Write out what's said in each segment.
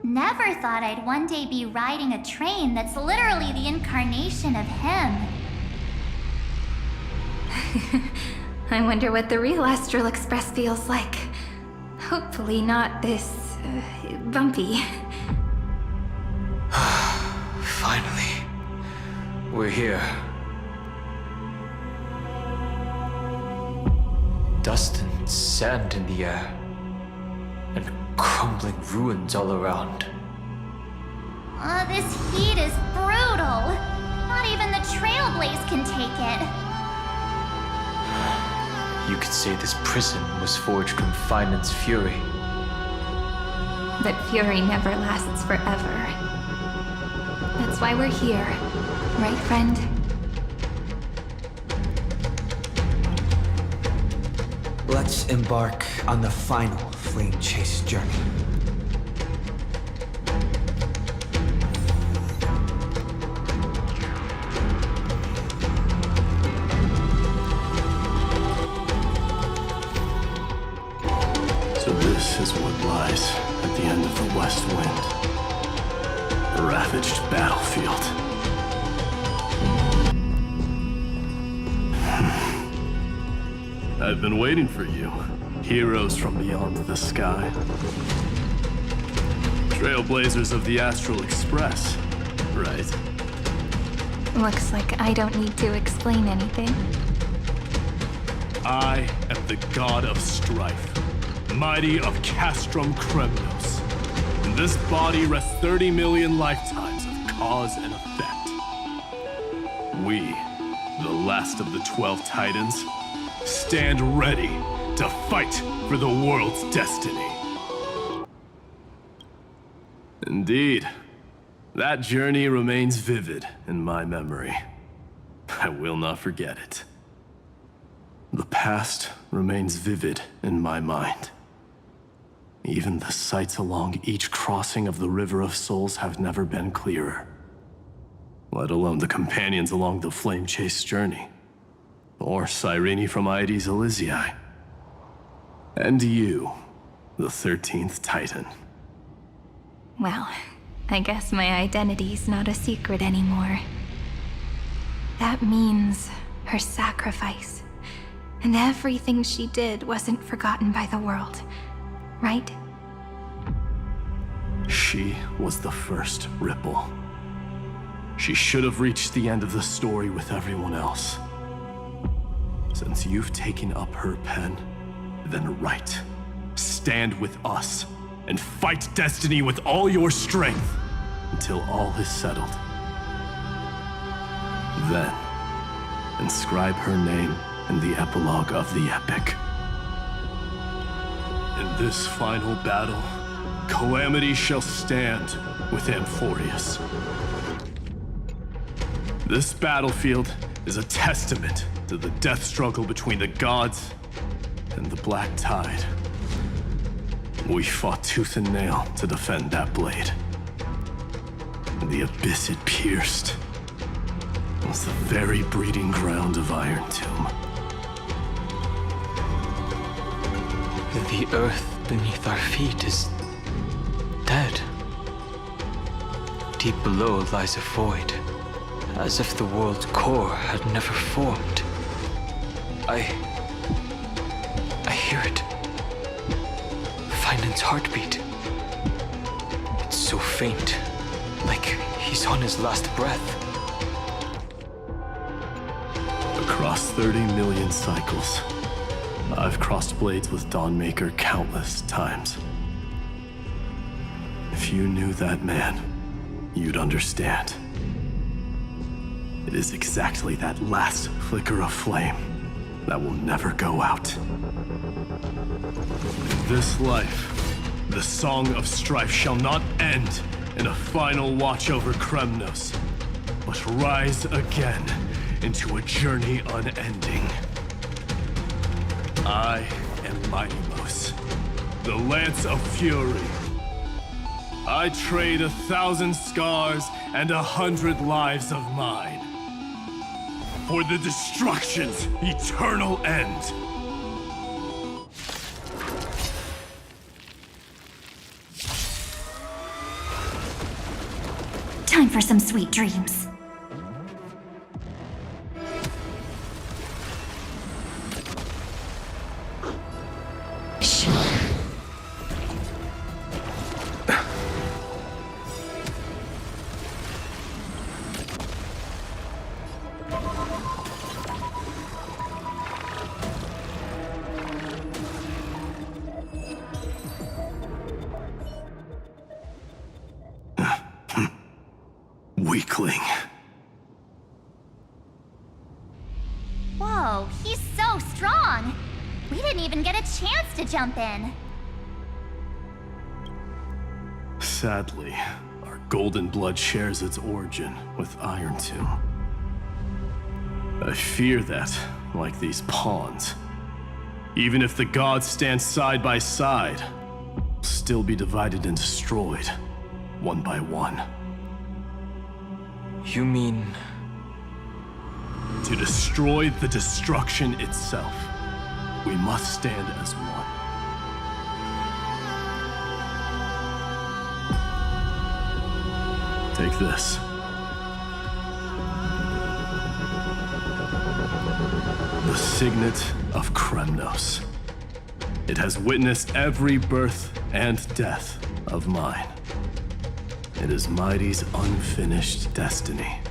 Never thought I'd one day be riding a train that's literally the incarnation of him. I wonder what the real Astral Express feels like. Hopefully not this... bumpy. Finally. We're here. Dust and sand in the air. And crumbling ruins all around. This heat is brutal. Not even the Trailblaze can take it. You could say this prison was forged from Finance fury. But fury never lasts forever. That's why we're here. Right, friend? Let's embark on the final flame chase journey. So this is what lies at the end of the West Wind. A ravaged battlefield. I've been waiting for you. Heroes from beyond the sky. Trailblazers of the Astral Express, right? Looks like I don't need to explain anything. I am the god of strife, mighty of Castrum Kremnos. In this body rests 30 million lifetimes of cause and effect. We, the last of the 12 Titans, stand ready to fight for the world's destiny. Indeed, that journey remains vivid in my memory. I will not forget it. The past remains vivid in my mind. Even the sights along each crossing of the River of Souls have never been clearer. Let alone the companions along the flame chase journey. Or Cyrene from Aedes Elysiae. And you, the 13th Titan. Well, I guess my identity's not a secret anymore. That means her sacrifice. And everything she did wasn't forgotten by the world, right? She was the first Ripple. She should have reached the end of the story with everyone else. Since you've taken up her pen, then write. Stand with us, and fight destiny with all your strength, until all is settled. Then, inscribe her name in the epilogue of the epic. In this final battle, Calamity shall stand with Amphoreus. This battlefield is a testament to the death struggle between the gods and the Black Tide. We fought tooth and nail to defend that blade. The abyss it pierced was the very breeding ground of Iron Tomb. The earth beneath our feet is dead. Deep below lies a void, as if the world's core had never formed. I hear it. Finance's heartbeat. It's so faint, like he's on his last breath. Across 30 million cycles, I've crossed blades with Dawnmaker countless times. If you knew that man, you'd understand. It is exactly that last flicker of flame that will never go out. In this life, the song of strife shall not end in a final watch over Kremnos, but rise again into a journey unending. I am Mighty-Mos, the Lance of Fury. I trade 1,000 scars and 100 lives of mine for the destruction's eternal end. Time for some sweet dreams. Shh. Weakling. Whoa, he's so strong! We didn't even get a chance to jump in. Sadly, our golden blood shares its origin with Iron Tomb. I fear that, like these pawns, even if the gods stand side by side, will still be divided and destroyed, one by one. You mean... To destroy the destruction itself, we must stand as one. Take this. The signet of Kremnos. It has witnessed every birth and death of mine. It is Mighty's unfinished destiny.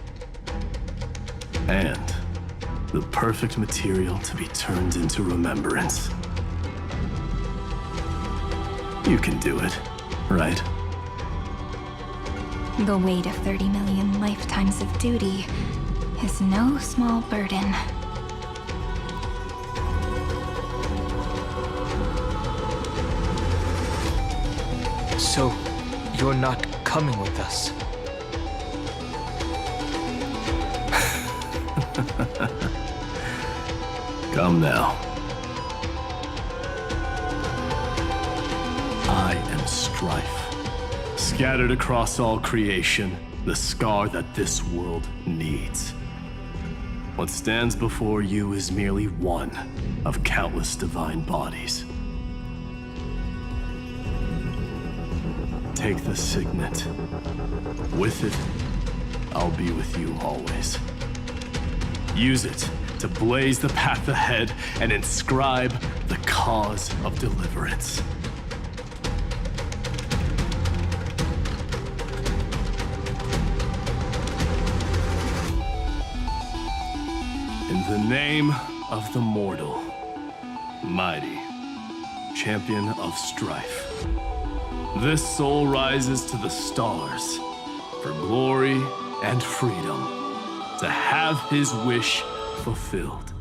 And the perfect material to be turned into remembrance. You can do it, right? The weight of 30 million lifetimes of duty is no small burden. So, you're not coming with us? Come now. I am strife. Scattered across all creation, the scar that this world needs. What stands before you is merely one of countless divine bodies. Take the signet. With it, I'll be with you always. Use it to blaze the path ahead and inscribe the cause of deliverance. In the name of the mortal, mighty, champion of strife, this soul rises to the stars for glory and freedom, to have his wish fulfilled.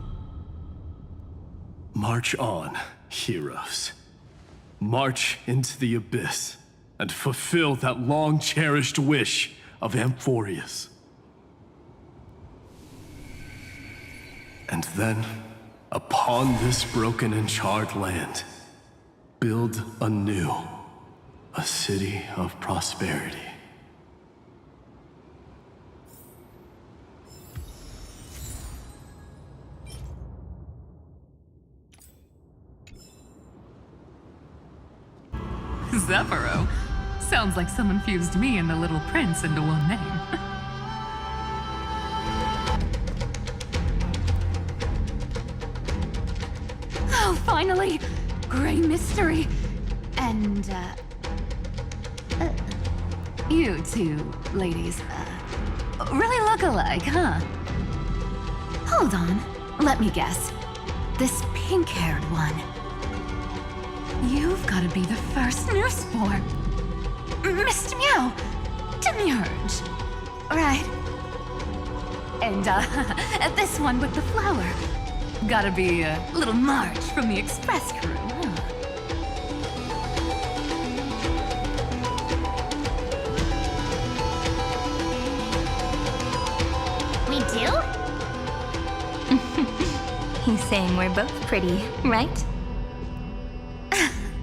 March on, heroes. March into the abyss and fulfill that long-cherished wish of Amphoreus. And then, upon this broken and charred land, build anew a city of prosperity. Zephyro? Sounds like someone fused me and the Little Prince into one name. Oh, finally! Gray mystery! And, you two ladies, really look alike, huh? Hold on, let me guess. This pink-haired one. You've got to be the first new spore. Mr. Meow, Demurge. Right. And, this one with the flower. Gotta be little Marge from the Express crew, huh? We do? He's saying we're both pretty, right?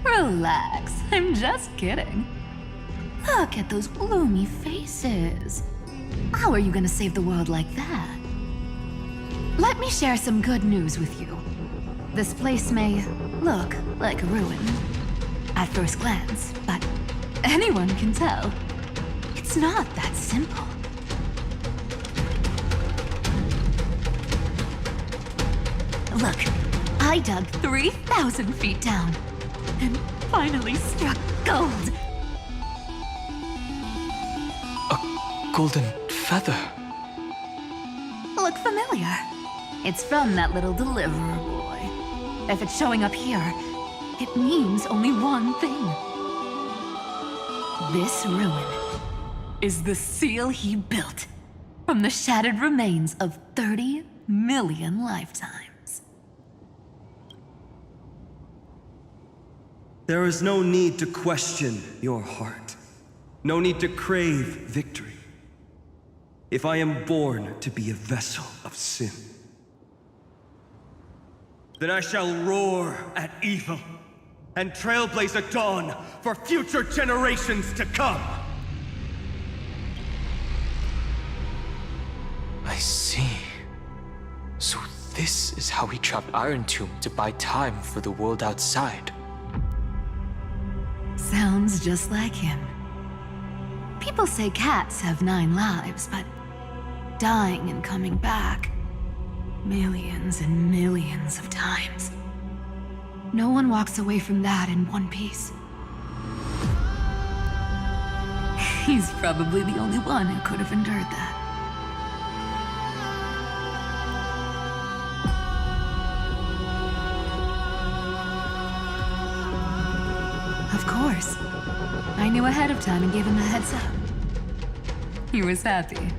Relax, I'm just kidding. Look at those gloomy faces. How are you gonna save the world like that? Let me share some good news with you. This place may look like a ruin at first glance, but anyone can tell it's not that simple. Look, I dug 3,000 feet down and finally struck gold. A golden feather. Look familiar. It's from that little deliverer boy. If it's showing up here, it means only one thing. This ruin is the seal he built from the shattered remains of 30 million lifetimes. There is no need to question your heart. No need to crave victory. If I am born to be a vessel of sin, then I shall roar at evil and trailblaze a dawn for future generations to come. I see. So this is how he trapped Iron Tomb to buy time for the world outside. Sounds just like him. People say cats have 9 lives, but dying and coming back millions and millions of times. No one walks away from that in one piece. He's probably the only one who could have endured that. Of course. I knew ahead of time and gave him a heads up. He was happy.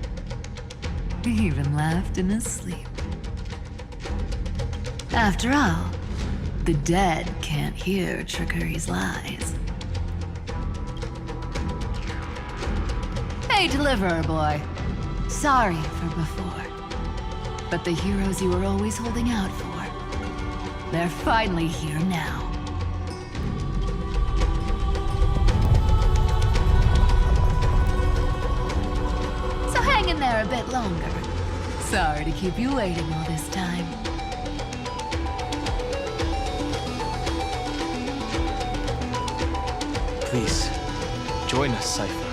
He even laughed in his sleep. After all, the dead can't hear Trickery's lies. Hey, Deliverer Boy. Sorry for before. But the heroes you were always holding out for, they're finally here now. So hang in there a bit longer. Sorry to keep you waiting all this time. Please, join us, Cypher.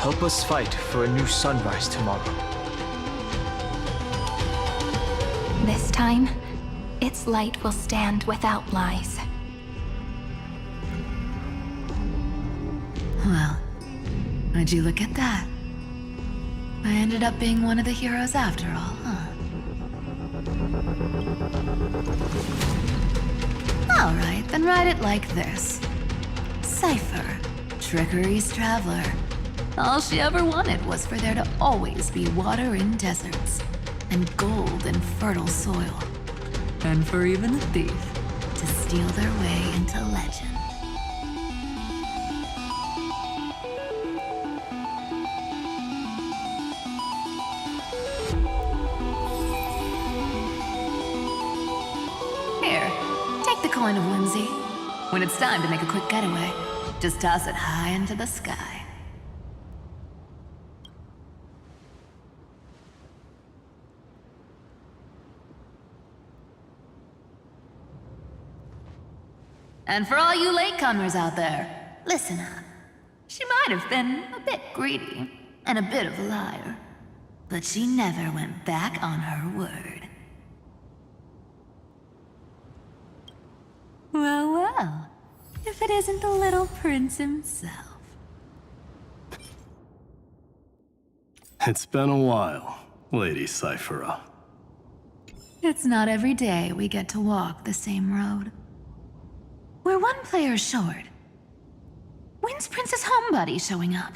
Help us fight for a new sunrise tomorrow. This time, its light will stand without lies. Well, would you look at that? I ended up being one of the heroes after all, huh? Alright, then write it like this. Cypher, Trickery's traveler. All she ever wanted was for there to always be water in deserts, and gold in fertile soil. And for even a thief to steal their way into legend. Here, take the coin of whimsy. When it's time to make a quick getaway, just toss it high into the sky. And for all you latecomers out there, listen up. She might have been a bit greedy and a bit of a liar, but she never went back on her word. Well, well, if it isn't the little prince himself. It's been a while, Lady Cyphera. It's not every day we get to walk the same road. We're one player short. When's Princess Homebody showing up?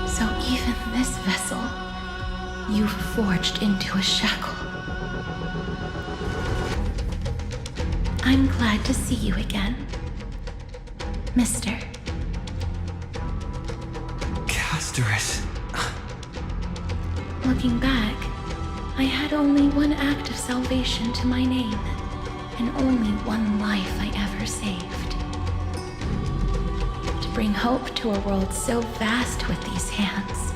So even this vessel, you've forged into a shackle. I'm glad to see you again, Mister. Casterus. Looking back, I had only one act of salvation to my name, and only one life I ever saved. To bring hope to a world so vast with these hands.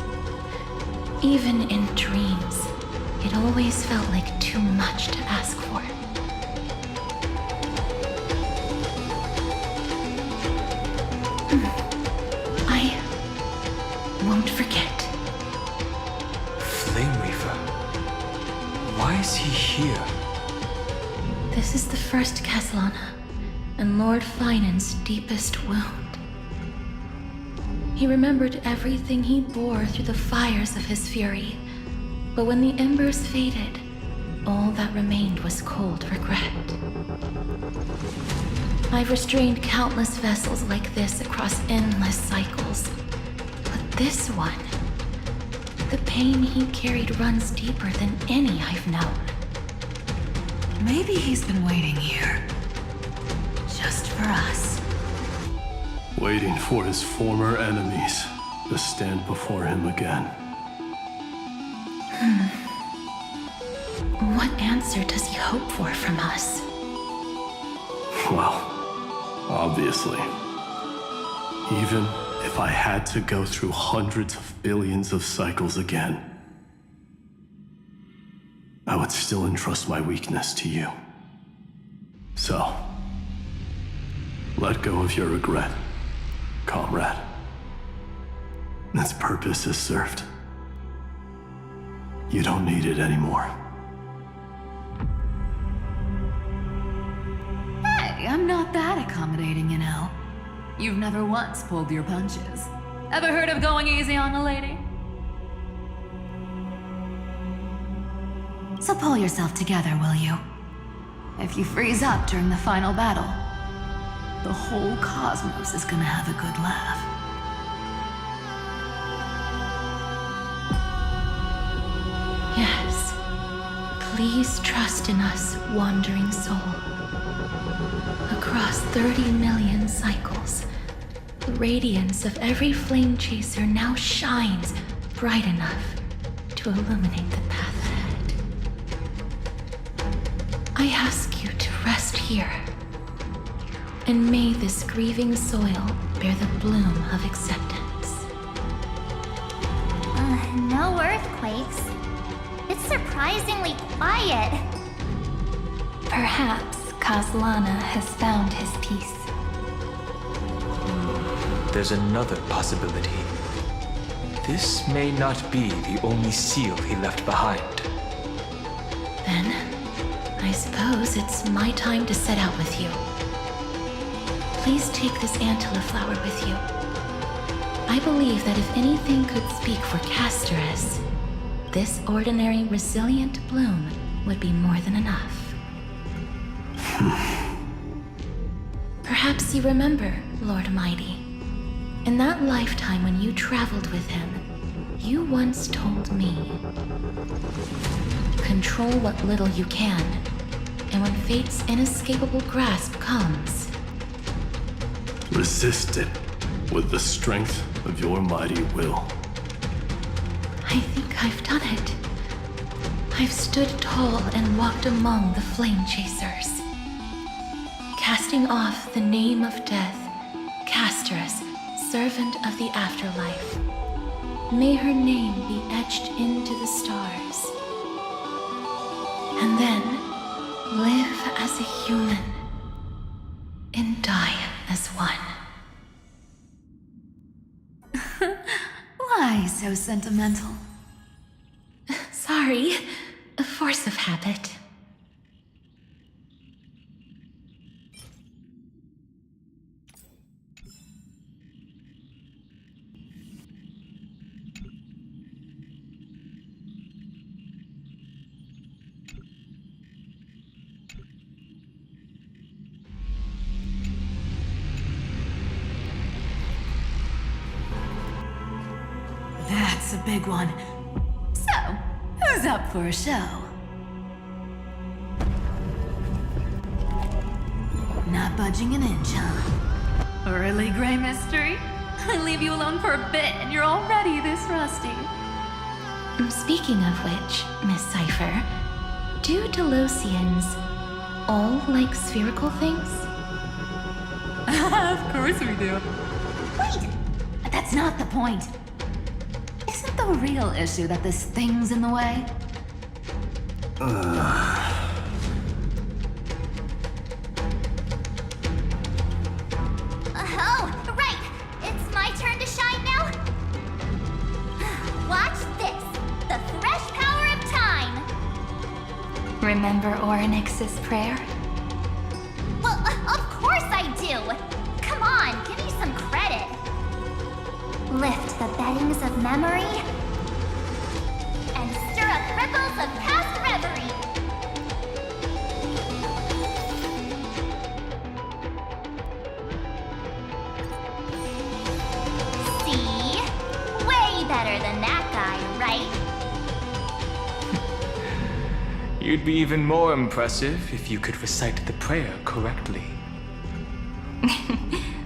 Even in dreams, it always felt like too much to ask for. I won't forget. Flame Reaver. Why This is the first Castellana, and Lord Finan's deepest wound. He remembered everything he bore through the fires of his fury, but when the embers faded, all that remained was cold regret. I've restrained countless vessels like this across endless cycles, but this one, the pain he carried runs deeper than any I've known. Maybe he's been waiting here. Just for us. Waiting for his former enemies to stand before him again. What answer does he hope for from us? Well, obviously. Even if I had to go through hundreds of billions of cycles again, I would still entrust my weakness to you. So, let go of your regret, comrade. Its purpose is served. You don't need it anymore. Hey, I'm not that accommodating, you know. You've never once pulled your punches. Ever heard of going easy on a lady? So pull yourself together, will you? If you freeze up during the final battle, the whole cosmos is gonna have a good laugh. Yes. Please trust in us, wandering soul. Across 30 million cycles, the radiance of every flame chaser now shines bright enough to illuminate the path ahead. I ask you to rest here, and may this grieving soil bear the bloom of acceptance. No earthquakes. It's surprisingly quiet. Perhaps Castellana has found his peace. There's another possibility. This may not be the only seal he left behind. Then, I suppose it's my time to set out with you. Please take this Antilla flower with you. I believe that if anything could speak for Casterus, this ordinary, resilient bloom would be more than enough. Perhaps you remember, Lord Mighty. In that lifetime when you traveled with him, you once told me, control what little you can, and when fate's inescapable grasp comes, Resist it with the strength of your mighty will. I think I've done it. I've stood tall and walked among the flame chasers. Casting off the name of death, Casterus, servant of the afterlife. May her name be etched into the stars. And then live as a human and die as one. Why so sentimental? Sorry, a force of habit. That's a big one. So, who's up for a show? Not budging an inch, huh? Really, Gray Mystery? I leave you alone for a bit and you're already this rusty. Speaking of which, Miss Cypher, do Delosians all like spherical things? Of course we do. Wait! That's not the point. Isn't the real issue that this thing's in the way? Oh, right! It's my turn to shine now? Watch this! The fresh power of time! Remember Orynyx's prayer? Well, of course I do! Come on, give me some credit. Lift the beddings of memory and stir up ripples of past reverie. See? Way better than that guy, right? You'd be even more impressive if you could recite the prayer correctly.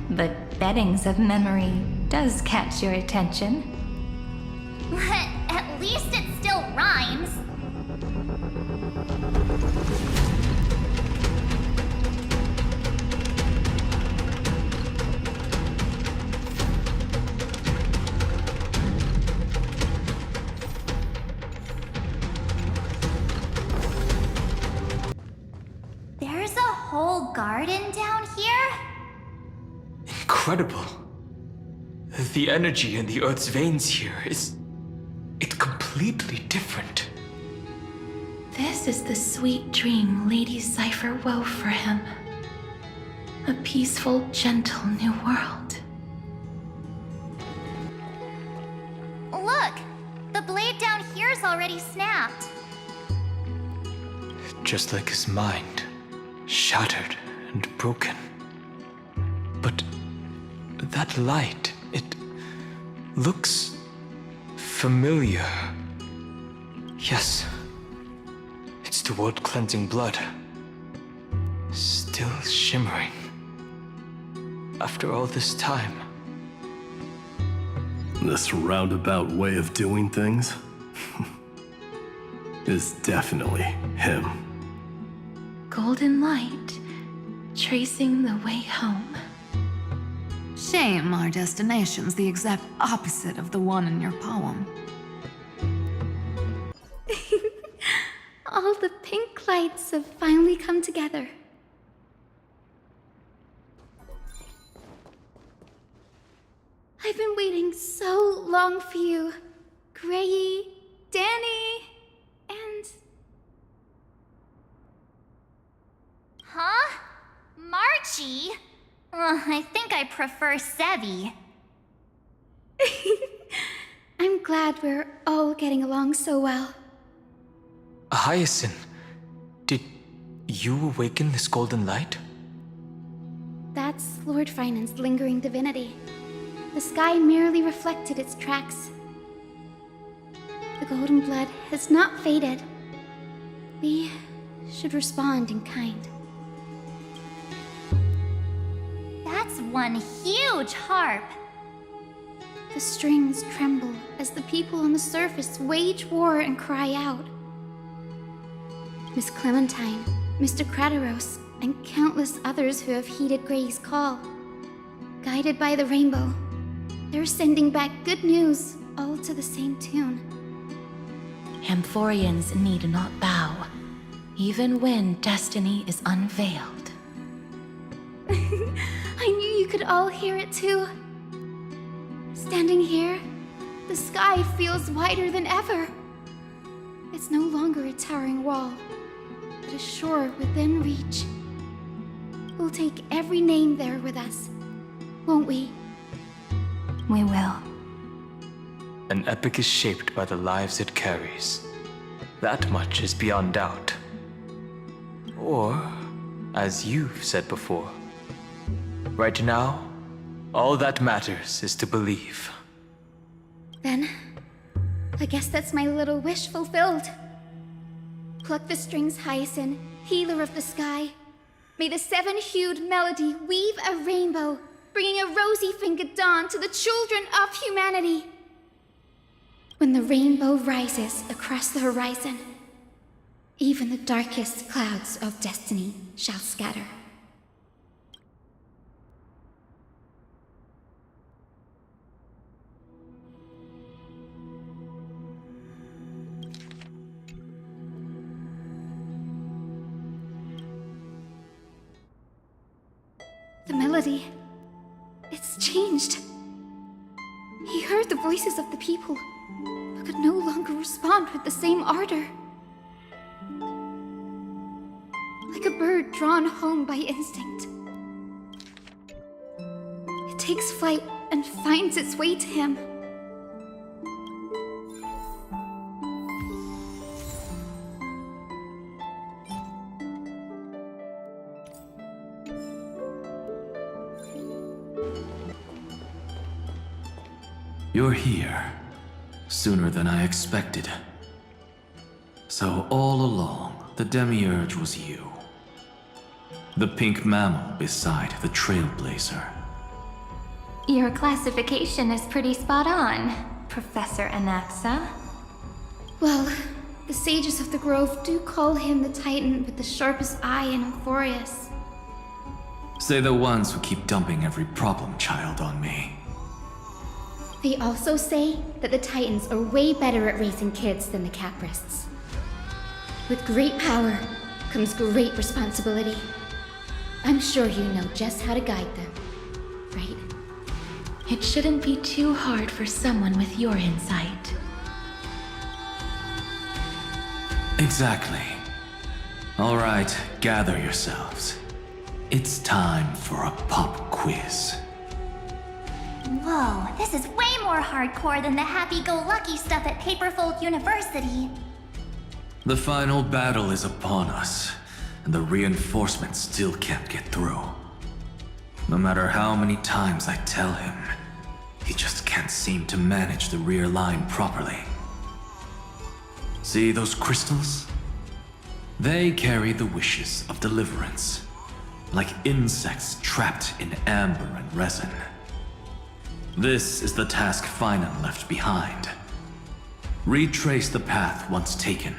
The beddings of memory does catch your attention. At least it still rhymes. There's a whole garden down here? Incredible. The energy in the Earth's veins here it's completely different. This is the sweet dream Lady Cypher wove for him. A peaceful, gentle new world. Look! The blade down here's already snapped. Just like his mind, shattered and broken. But that light, it looks familiar. Yes, it's the world-cleansing blood. Still shimmering. After all this time. This roundabout way of doing things is definitely him. Golden light, tracing the way home. Shame our destination's the exact opposite of the one in your poem. All the pink lights have finally come together. I've been waiting so long for you, Grayy, Danny, and... Huh? Marchie? I think I prefer Sevi. I'm glad we're all getting along so well. Hyacinth, did you awaken this golden light? That's Lord Finan's lingering divinity. The sky merely reflected its tracks. The golden blood has not faded. We should respond in kind. That's one huge harp. The strings tremble as the people on the surface wage war and cry out. Miss Clementine, Mr. Crateros, and countless others who have heeded Gray's call. Guided by the rainbow, they're sending back good news, all to the same tune. Amphoreans need not bow, even when destiny is unveiled. I knew you could all hear it too. Standing here, the sky feels wider than ever. It's no longer a towering wall, but a shore within reach. We'll take every name there with us, won't we? We will. An epic is shaped by the lives it carries. That much is beyond doubt. Or, as you've said before, right now, all that matters is to believe. Then, I guess that's my little wish fulfilled. Pluck the strings, Hyacinth, healer of the sky. May the seven-hued melody weave a rainbow, bringing a rosy-fingered dawn to the children of humanity. When the rainbow rises across the horizon, even the darkest clouds of destiny shall scatter. The melody, it's changed. He heard the voices of the people, but could no longer respond with the same ardor. Like a bird drawn home by instinct. It takes flight and finds its way to him. You're here. Sooner than I expected. So all along, the Demiurge was you. The pink mammal beside the Trailblazer. Your classification is pretty spot on, Professor Anaxa. Well, the sages of the Grove do call him the Titan with the sharpest eye in Amphoreus. Say the ones who keep dumping every problem child on me. They also say that the Titans are way better at raising kids than the Caprists. With great power comes great responsibility. I'm sure you know just how to guide them, right? It shouldn't be too hard for someone with your insight. Exactly. All right, gather yourselves. It's time for a pop quiz. Whoa, this is way more hardcore than the happy-go-lucky stuff at Paperfold University. The final battle is upon us, and the reinforcements still can't get through. No matter how many times I tell him, he just can't seem to manage the rear line properly. See those crystals? They carry the wishes of deliverance, like insects trapped in amber and resin. This is the task Finan left behind. Retrace the path once taken.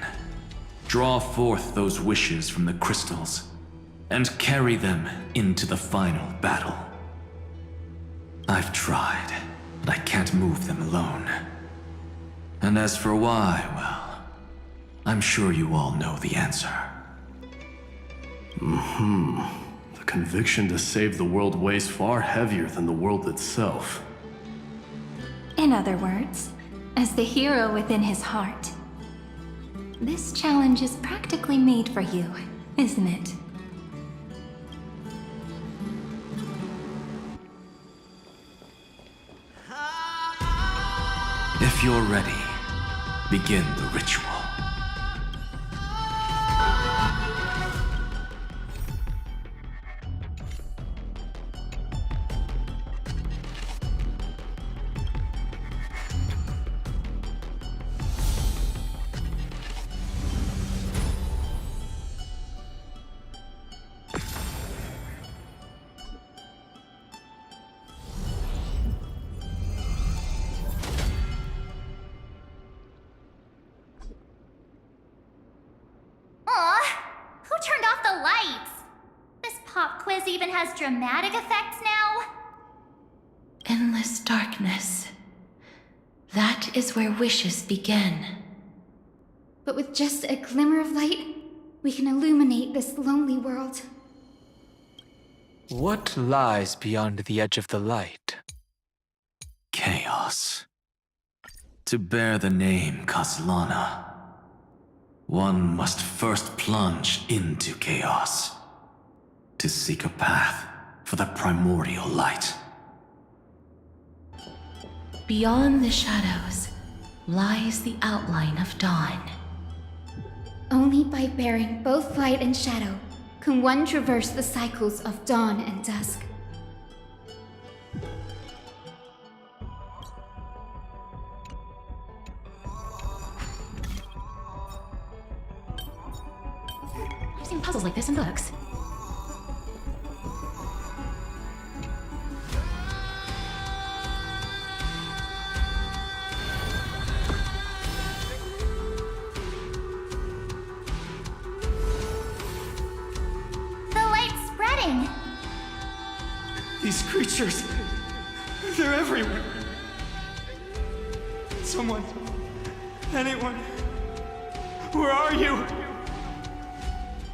Draw forth those wishes from the crystals, and carry them into the final battle. I've tried, but I can't move them alone. And as for why, well, I'm sure you all know the answer. The conviction to save the world weighs far heavier than the world itself. In other words, as the hero within his heart, this challenge is practically made for you, isn't it? If you're ready, begin the ritual. Who turned off the lights? This pop quiz even has dramatic effects now? Endless darkness. That is where wishes begin. But with just a glimmer of light, we can illuminate this lonely world. What lies beyond the edge of the light? Chaos. To bear the name Kaslana, one must first plunge into chaos, to seek a path for the primordial light. Beyond the shadows lies the outline of dawn. Only by bearing both light and shadow can one traverse the cycles of dawn and dusk. I've seen puzzles like this in books. The light's spreading! These creatures, they're everywhere. Someone, anyone, where are you?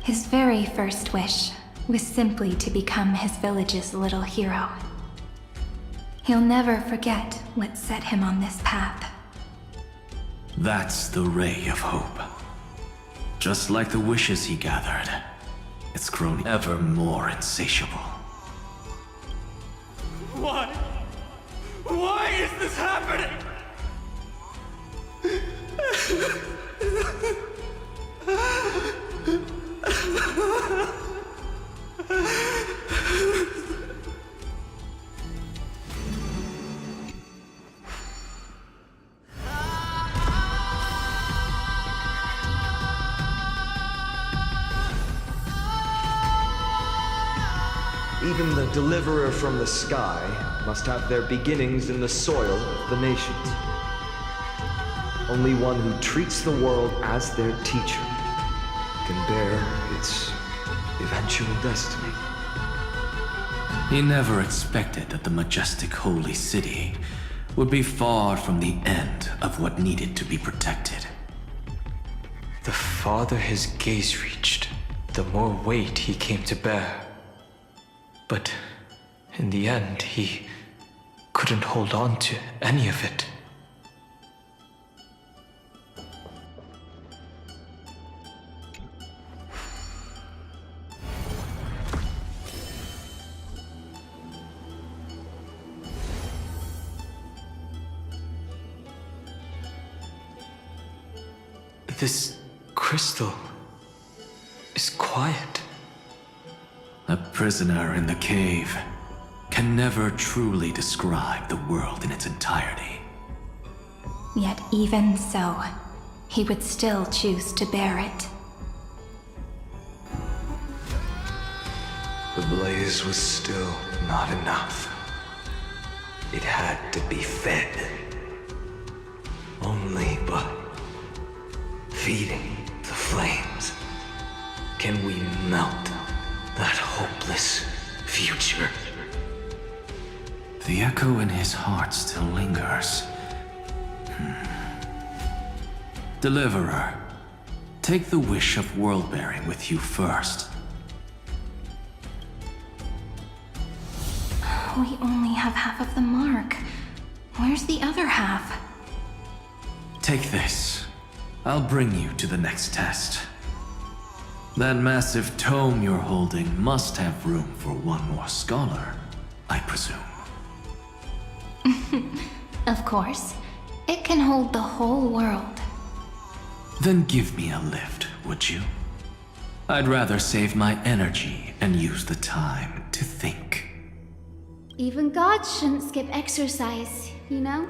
His very first wish was simply to become his village's little hero. He'll never forget what set him on this path. That's the ray of hope. Just like the wishes he gathered, it it's grown ever more insatiable. Why? Why is this happening? Even the deliverer from the sky must have their beginnings in the soil of the nations. Only one who treats the world as their teacher can bear its eventual destiny. He never expected that the majestic holy city would be far from the end of what needed to be protected. The farther his gaze reached, the more weight he came to bear. But in the end, he couldn't hold on to any of it. This crystal is quiet. A prisoner in the cave can never truly describe the world in its entirety. Yet even so, he would still choose to bear it. The blaze was still not enough. It had to be fed. Only by feeding the flames can we melt that hopeless future. The echo in his heart still lingers. Deliverer, take the wish of world-bearing with you first. We only have half of the mark. Where's the other half? Take this. I'll bring you to the next test. That massive tome you're holding must have room for one more scholar, I presume. Of course. It can hold the whole world. Then give me a lift, would you? I'd rather save my energy and use the time to think. Even gods shouldn't skip exercise, you know?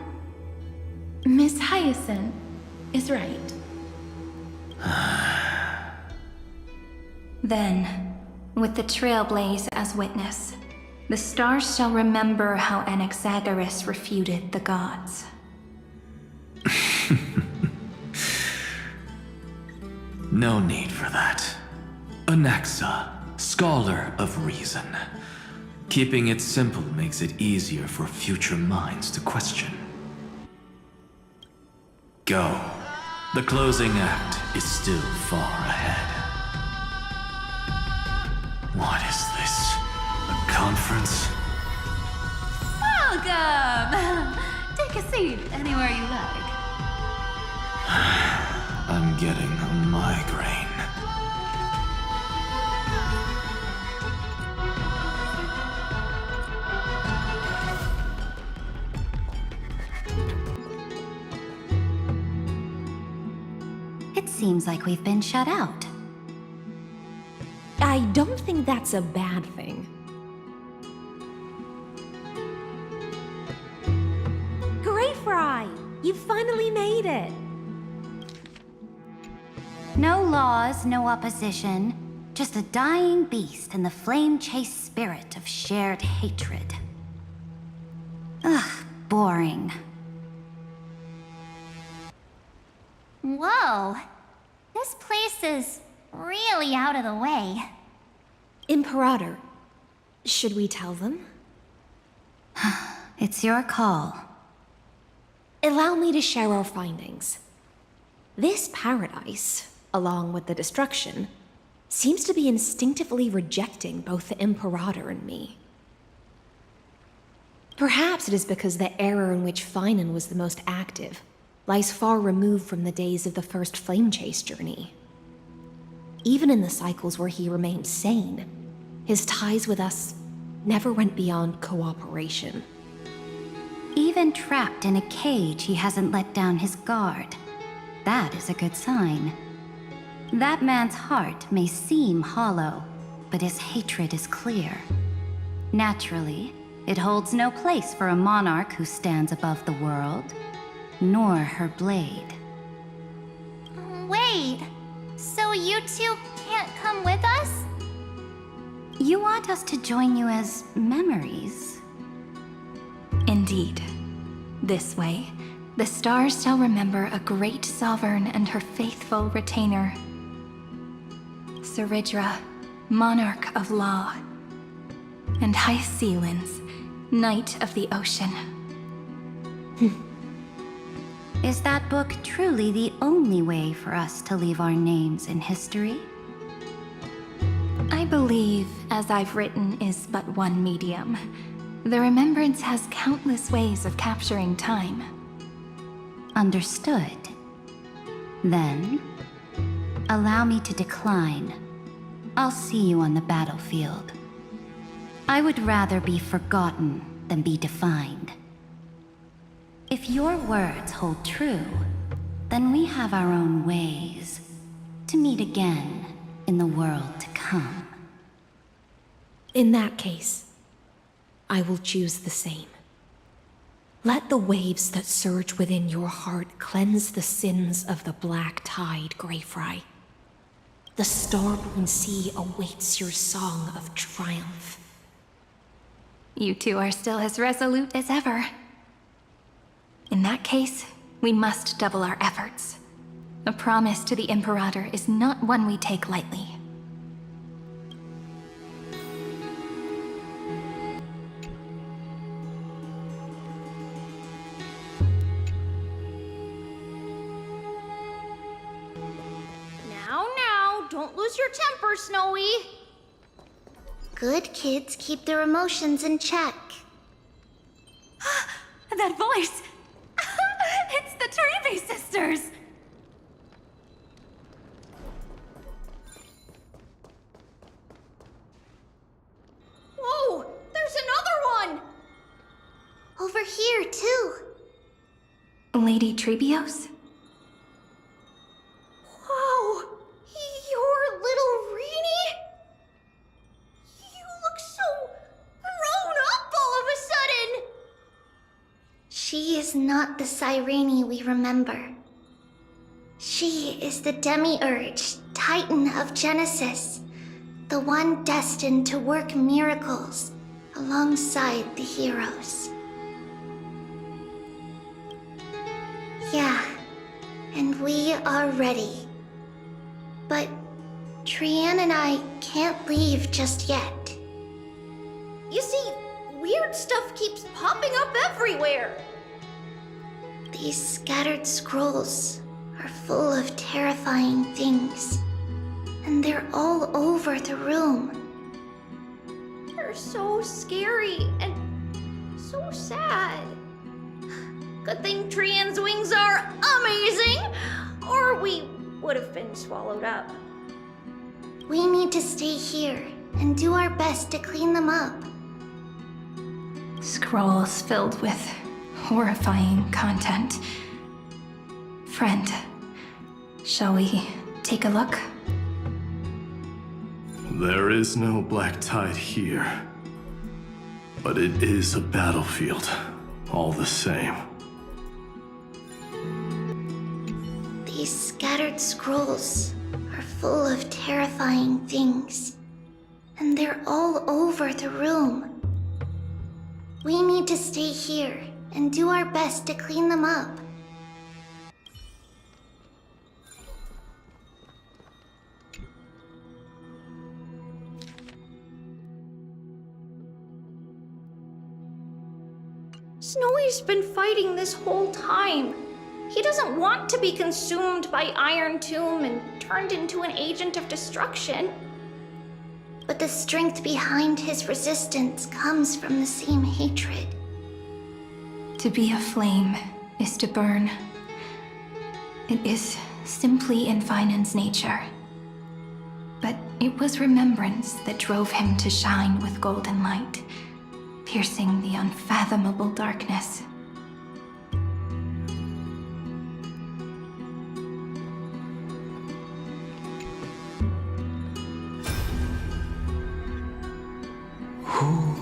Miss Hyacinth is right. Then, with the Trailblaze as witness, the stars shall remember how Anaxagoras refuted the gods. No need for that. Anaxa, scholar of reason. Keeping it simple makes it easier for future minds to question. Go. The closing act is still far ahead. What is this? A conference? Welcome! Take a seat anywhere you like. I'm getting a migraine. It seems like we've been shut out. I don't think that's a bad thing. Great, Fry! You finally made it! No laws, no opposition. Just a dying beast and the flame-chased spirit of shared hatred. Ugh, boring. Whoa! This place is really out of the way. Imperator, should we tell them? It's your call. Allow me to share our findings. This paradise, along with the destruction, seems to be instinctively rejecting both the Imperator and me. Perhaps it is because the era in which Finan was the most active lies far removed from the days of the first Flame Chase journey. even in the cycles where he remained sane, his ties with us never went beyond cooperation. Even trapped in a cage, he hasn't let down his guard. That is a good sign. That man's heart may seem hollow, but his hatred is clear. Naturally, it holds no place for a monarch who stands above the world, nor her blade. Wait, so you two can't come with us? You want us to join you as memories? Indeed. This way, the stars shall remember a great sovereign and her faithful retainer. Saridra, monarch of law. And Hycelins, knight of the ocean. Is that book truly the only way for us to leave our names in history? I believe, as I've written, is but one medium. The remembrance has countless ways of capturing time. Understood. Then, allow me to decline. I'll see you on the battlefield. I would rather be forgotten than be defined. If your words hold true, then we have our own ways to meet again in the world to come. In that case, I will choose the same. Let the waves that surge within your heart cleanse the sins of the black tide, Greyfry. The starborn sea awaits your song of triumph. You two are still as resolute as ever. In that case, we must double our efforts. A promise to the Imperator is not one we take lightly. Now, don't lose your temper, Snowy. Good kids keep their emotions in check. That voice! It's the Trevi sisters! Whoa! There's another one! Over here, too. Lady Trebios? Whoa! You're little Reenie? You look so grown up all of a sudden! She is not the Cyrene we remember. She is the Demiurge, Titan of Genesis, the one destined to work miracles alongside the heroes. Yeah, and we are ready. But Trian and I can't leave just yet. You see, weird stuff keeps popping up everywhere. These scattered scrolls are full of terrifying things, and they're all over the room. They're so scary and so sad. Good thing Trian's wings are amazing, or we would have been swallowed up. We need to stay here and do our best to clean them up. Scrolls filled with horrifying content. Friend, shall we take a look? There is no black tide here. But it is a battlefield, all the same. These scattered scrolls are full of terrifying things, and they're all over the room. We need to stay here and do our best to clean them up. Snowy's been fighting this whole time. He doesn't want to be consumed by Iron Tomb and turned into an agent of destruction. But the strength behind his resistance comes from the same hatred. To be a flame is to burn. It is simply in Finan's nature. But it was remembrance that drove him to shine with golden light, piercing the unfathomable darkness. Who?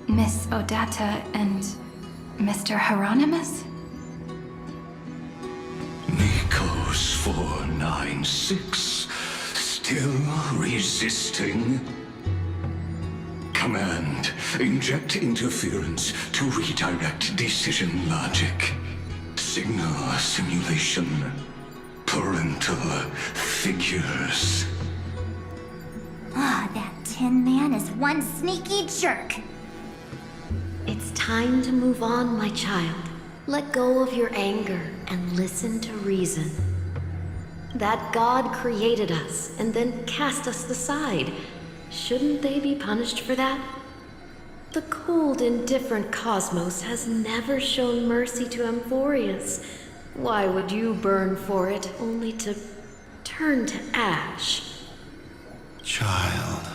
Miss Odata and Mr. Hieronymus? Nikos 496, still resisting? Command, inject interference to redirect decision logic. Signal simulation. Parental figures. Ah, that Tin Man is one sneaky jerk. It's time to move on, my child. Let go of your anger and listen to reason. That God created us and then cast us aside. Shouldn't they be punished for that? The cold, indifferent cosmos has never shown mercy to Amphoreus. Why would you burn for it, only to turn to ash? Child,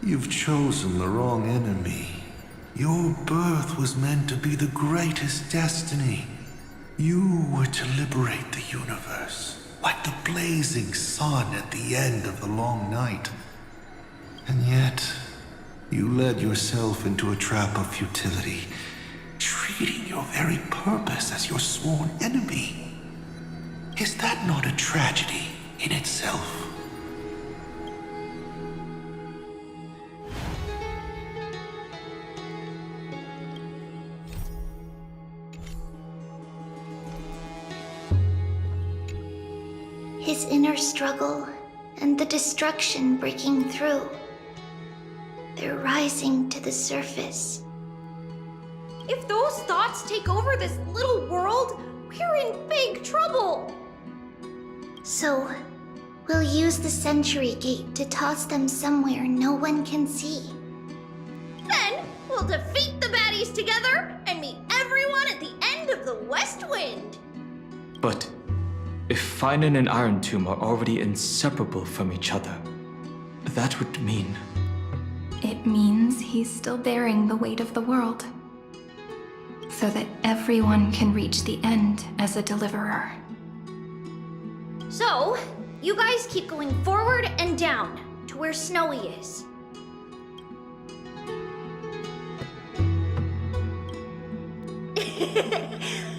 you've chosen the wrong enemy. Your birth was meant to be the greatest destiny. You were to liberate the universe, like the blazing sun at the end of the long night. And yet, you led yourself into a trap of futility, treating your very purpose as your sworn enemy. Is that not a tragedy in itself? His inner struggle and the destruction breaking through. They're rising to the surface. If those thoughts take over this little world, we're in big trouble! So, we'll use the Century Gate to toss them somewhere no one can see. Then, we'll defeat the baddies together and meet everyone at the end of the West Wind! But if Finan and Iron Tomb are already inseparable from each other, that would mean... It means he's still bearing the weight of the world, so that everyone can reach the end as a deliverer. So, you guys keep going forward and down to where Snowy is.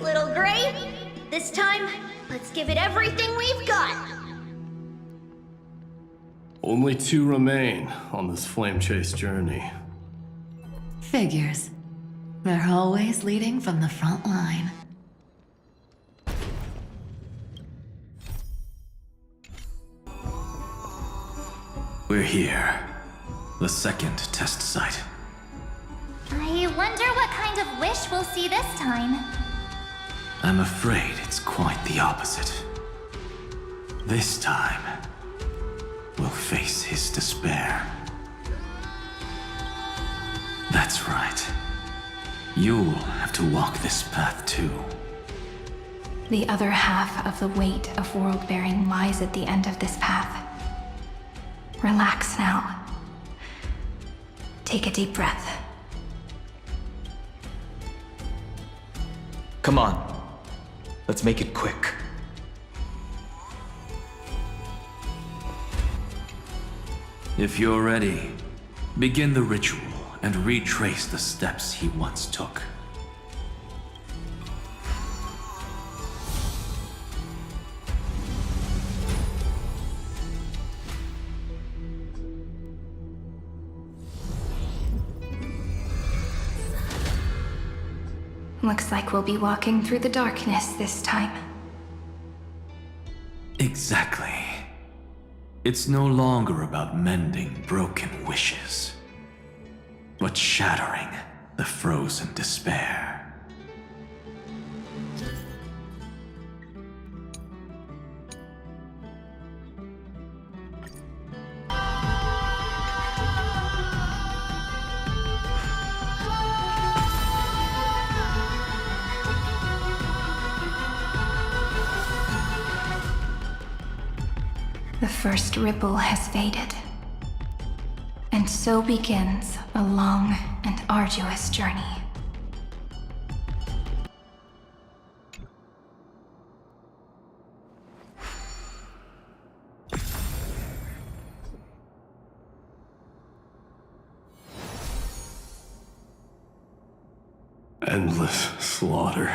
Little Gray, this time, let's give it everything we've got. Only 2 remain on this flame chase journey. Figures. They're always leading from the front line. We're here. The second test site. I wonder what kind of wish we'll see this time. I'm afraid it's quite the opposite. This time, we'll face his despair. That's right. You'll have to walk this path too. The other half of the weight of world-bearing lies at the end of this path. Relax now. Take a deep breath. Come on. Let's make it quick. If you're ready, begin the ritual and retrace the steps he once took. Looks like we'll be walking through the darkness this time. Exactly. It's no longer about mending broken wishes, but shattering the frozen despair. The first ripple has faded. And so begins a long and arduous journey. Endless slaughter.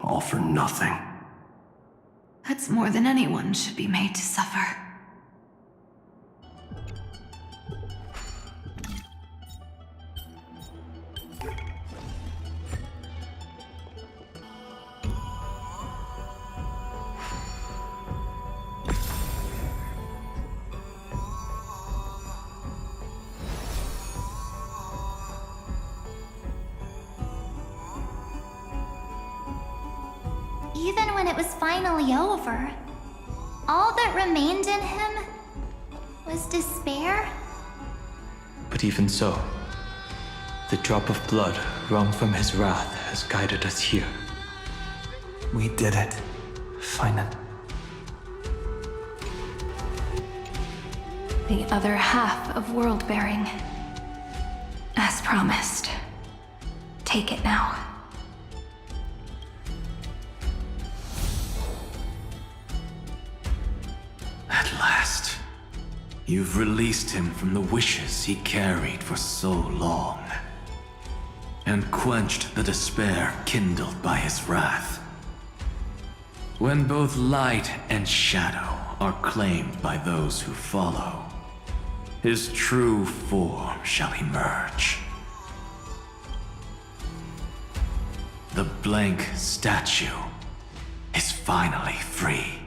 All for nothing. That's more than anyone should be made to suffer. Even when it was finally over, all that remained in him was despair. But even so, the drop of blood wrung from his wrath has guided us here. We did it. Finally. The other half of world-bearing. As promised. Take it now. At last, you've released him from the wishes he carried for so long, and quenched the despair kindled by his wrath. When both light and shadow are claimed by those who follow, his true form shall emerge. The blank statue is finally free.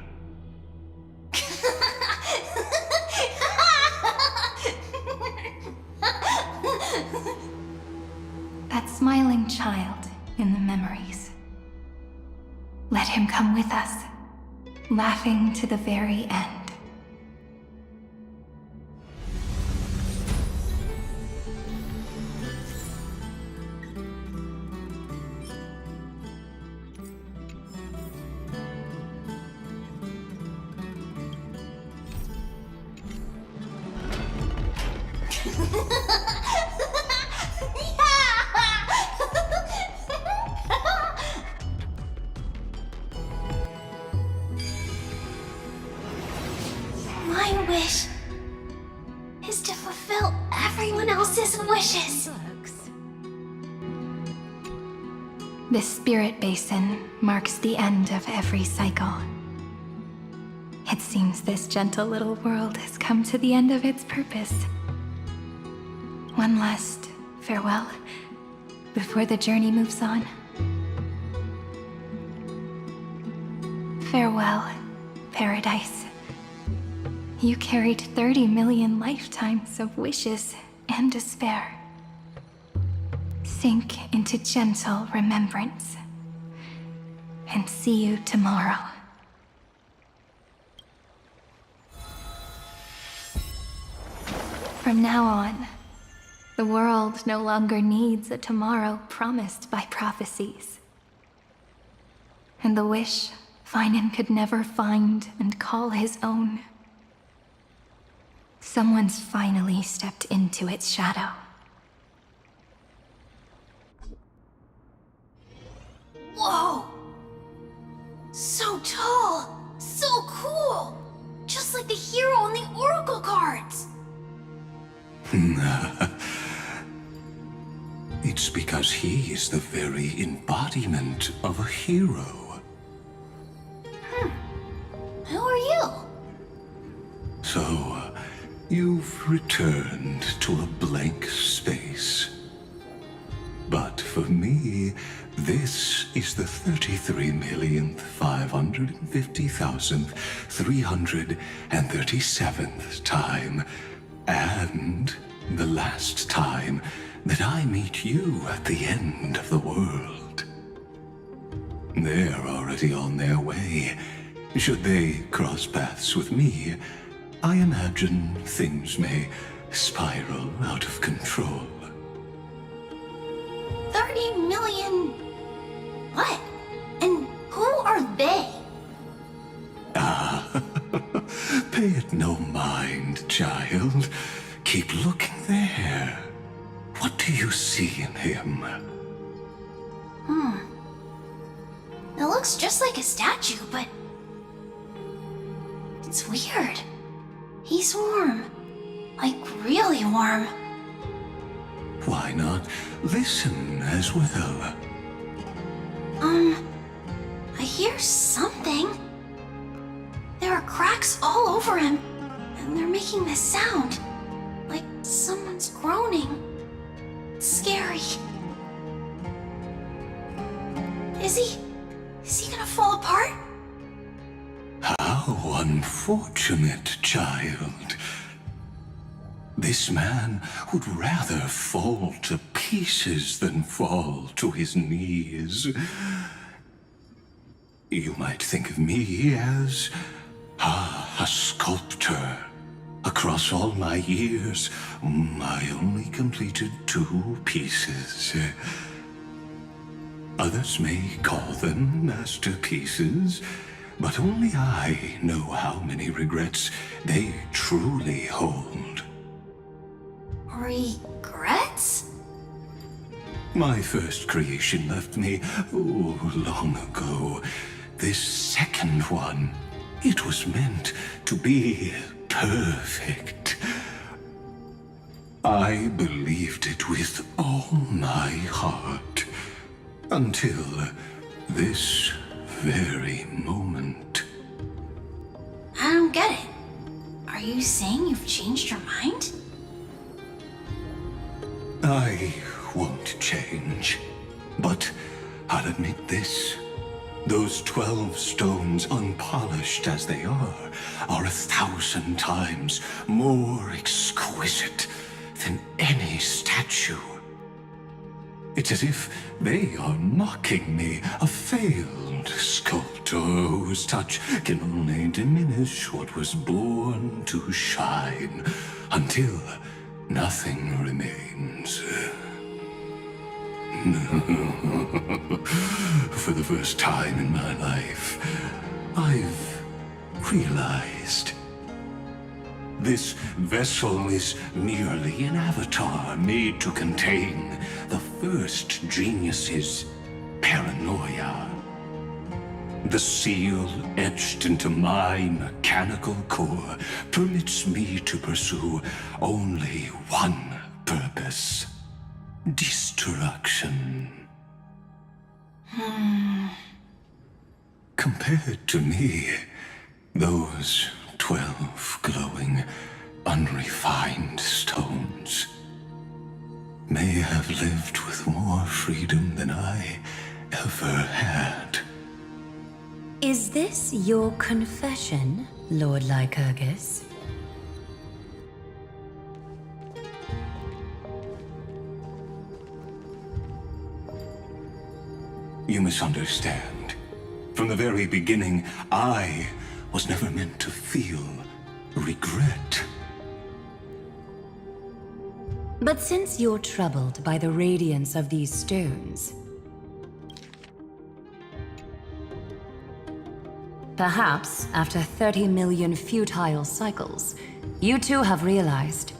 That smiling child in the memories. Let him come with us, laughing to the very end. My wish is to fulfill everyone else's wishes. This spirit basin marks the end of every cycle. It seems this gentle little world has come to the end of its purpose. One last farewell before the journey moves on. Farewell, paradise. You carried 30 million lifetimes of wishes and despair. Sink into gentle remembrance. And see you tomorrow. From now on, the world no longer needs a tomorrow promised by prophecies. And the wish Finan could never find and call his own. Someone's finally stepped into its shadow. Whoa! So tall! So cool! Just like the hero in the Oracle cards! It's because he is the very embodiment of a hero. Who are you? So, you've returned to a blank space. But for me, this is the 33,550,337th time, and the last time that I meet you at the end of the world. They're already on their way. Should they cross paths with me, I imagine things may spiral out of control. 30 million... What? And who are they? Pay it no mind, child. Keep looking there. What do you see in him? It looks just like a statue, but... it's weird. He's warm. Like, really warm. Why not listen as well? I hear something. There are cracks all over him, and they're making this sound. Like someone's groaning. It's scary. Is he gonna fall apart? How unfortunate, child. This man would rather fall to pieces than fall to his knees. You might think of me as a sculptor. Across all my years, I only completed 2 pieces. Others may call them masterpieces, but only I know how many regrets they truly hold. Regrets? My first creation left me, long ago. This second one, it was meant to be perfect. I believed it with all my heart. Until this very moment. I don't get it. Are you saying you've changed your mind? I won't change. But I'll admit this. Those 12 stones, unpolished as they are 1,000 times more exquisite than any statue. It's as if they are mocking me, a failed sculptor whose touch can only diminish what was born to shine, until nothing remains. For the first time in my life, I've realized this vessel is merely an avatar made to contain the first genius's paranoia. The seal etched into my mechanical core permits me to pursue only one purpose: destruction. Compared to me, those 12 glowing, unrefined stones may have lived with more freedom than I ever had. Is this your confession, Lord Lycurgus? You misunderstand. From the very beginning, I was never meant to feel regret. But since you're troubled by the radiance of these stones, perhaps after 30 million futile cycles, you too have realized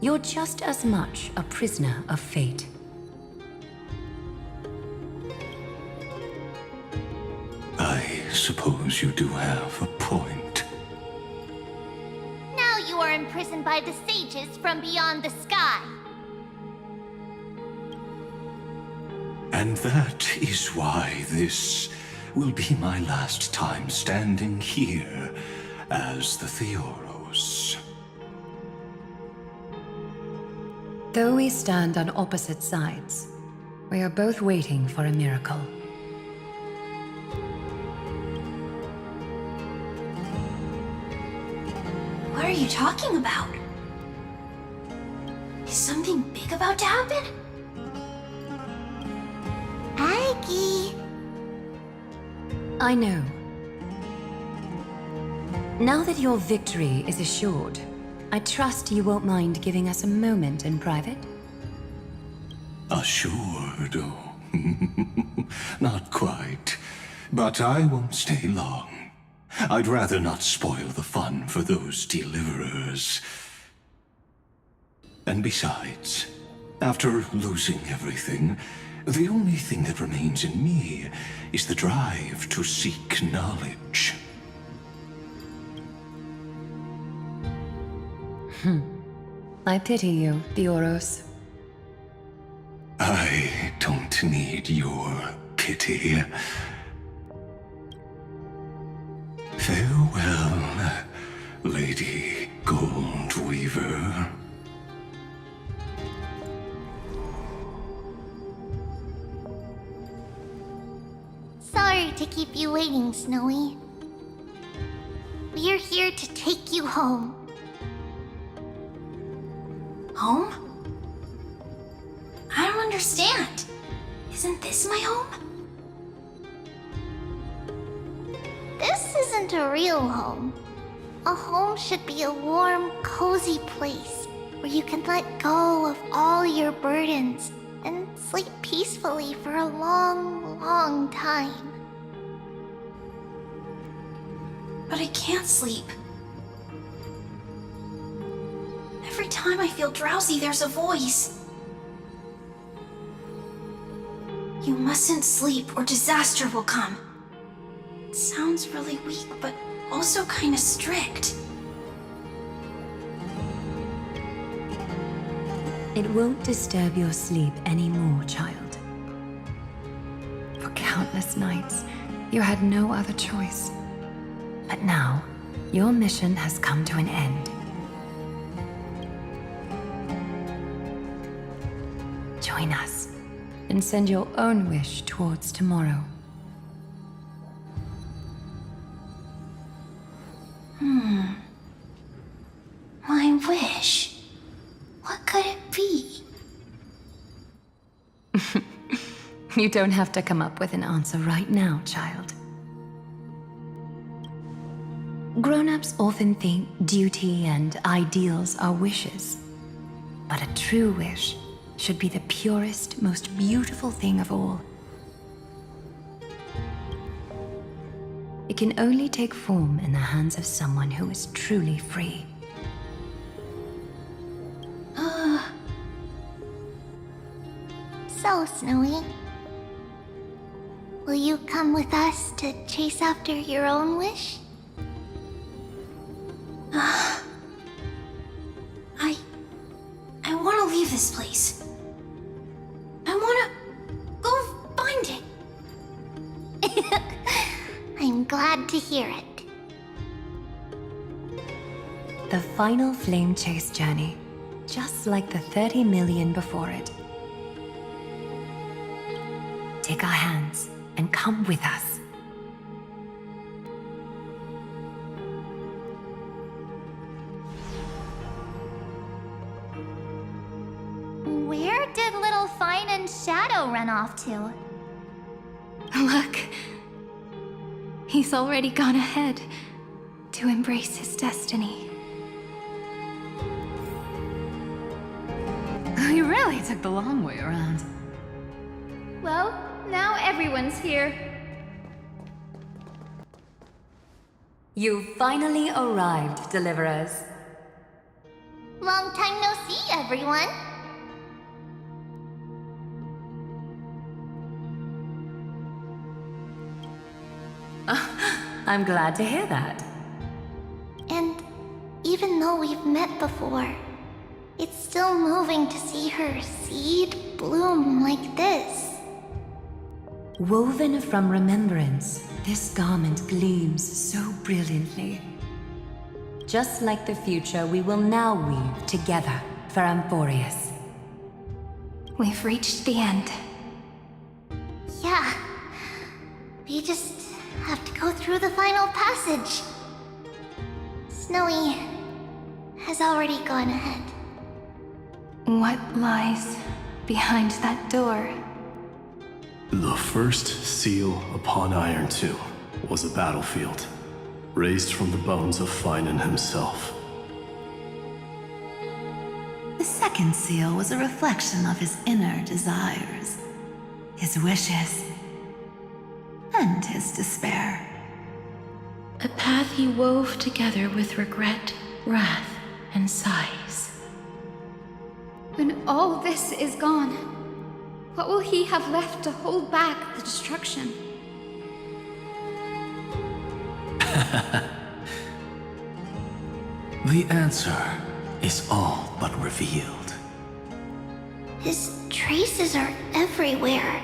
you're just as much a prisoner of fate. I suppose you do have a point. Now you are imprisoned by the sages from beyond the sky. And that is why this will be my last time standing here as the Theoros. Though we stand on opposite sides, we are both waiting for a miracle. What are you talking about? Is something big about to happen? Aggie! I know. Now that your victory is assured, I trust you won't mind giving us a moment in private? Assured? Oh, not quite. But I won't stay long. I'd rather not spoil the fun for those deliverers. And besides, after losing everything, the only thing that remains in me is the drive to seek knowledge. I pity you, Amphoreus. I don't need your pity. Farewell, Lady Goldweaver. Sorry to keep you waiting, Snowy. We're here to take you home. Home? I don't understand. Isn't this my home? This isn't a real home. A home should be a warm, cozy place where you can let go of all your burdens and sleep peacefully for a long, long time. But I can't sleep. Every time I feel drowsy, there's a voice. You mustn't sleep or disaster will come. It sounds really weak, but also kind of strict. It won't disturb your sleep anymore, child. For countless nights, you had no other choice. But now, your mission has come to an end. Join us, and send your own wish towards tomorrow. My wish. What could it be? You don't have to come up with an answer right now, child. Grown-ups often think duty and ideals are wishes. But a true wish should be the purest, most beautiful thing of all. It can only take form in the hands of someone who is truly free. So, Snowy, will you come with us to chase after your own wish? I want to leave this place. I want to go find it. I'm glad to hear it. The final flame chase journey, just like the 30 million before it. Take our hands and come with us. Where did little Fine and Shadow run off to? Look. He's already gone ahead to embrace his destiny. You really took the long way around. Well, now everyone's here. You finally arrived, deliverers. Long time no see, everyone. I'm glad to hear that. And even though we've met before, it's still moving to see her seed bloom like this. Woven from remembrance, this garment gleams so brilliantly. Just like the future we will now weave together for Amphoreus. We've reached the end. Yeah. We just have to go through the final passage. Snowy has already gone ahead. What lies behind that door? The first seal upon Iron 2 was a battlefield, raised from the bones of Finan himself. The second seal was a reflection of his inner desires, his wishes, and his despair. A path he wove together with regret, wrath, and sighs. When all this is gone, what will he have left to hold back the destruction? The answer is all but revealed. His traces are everywhere.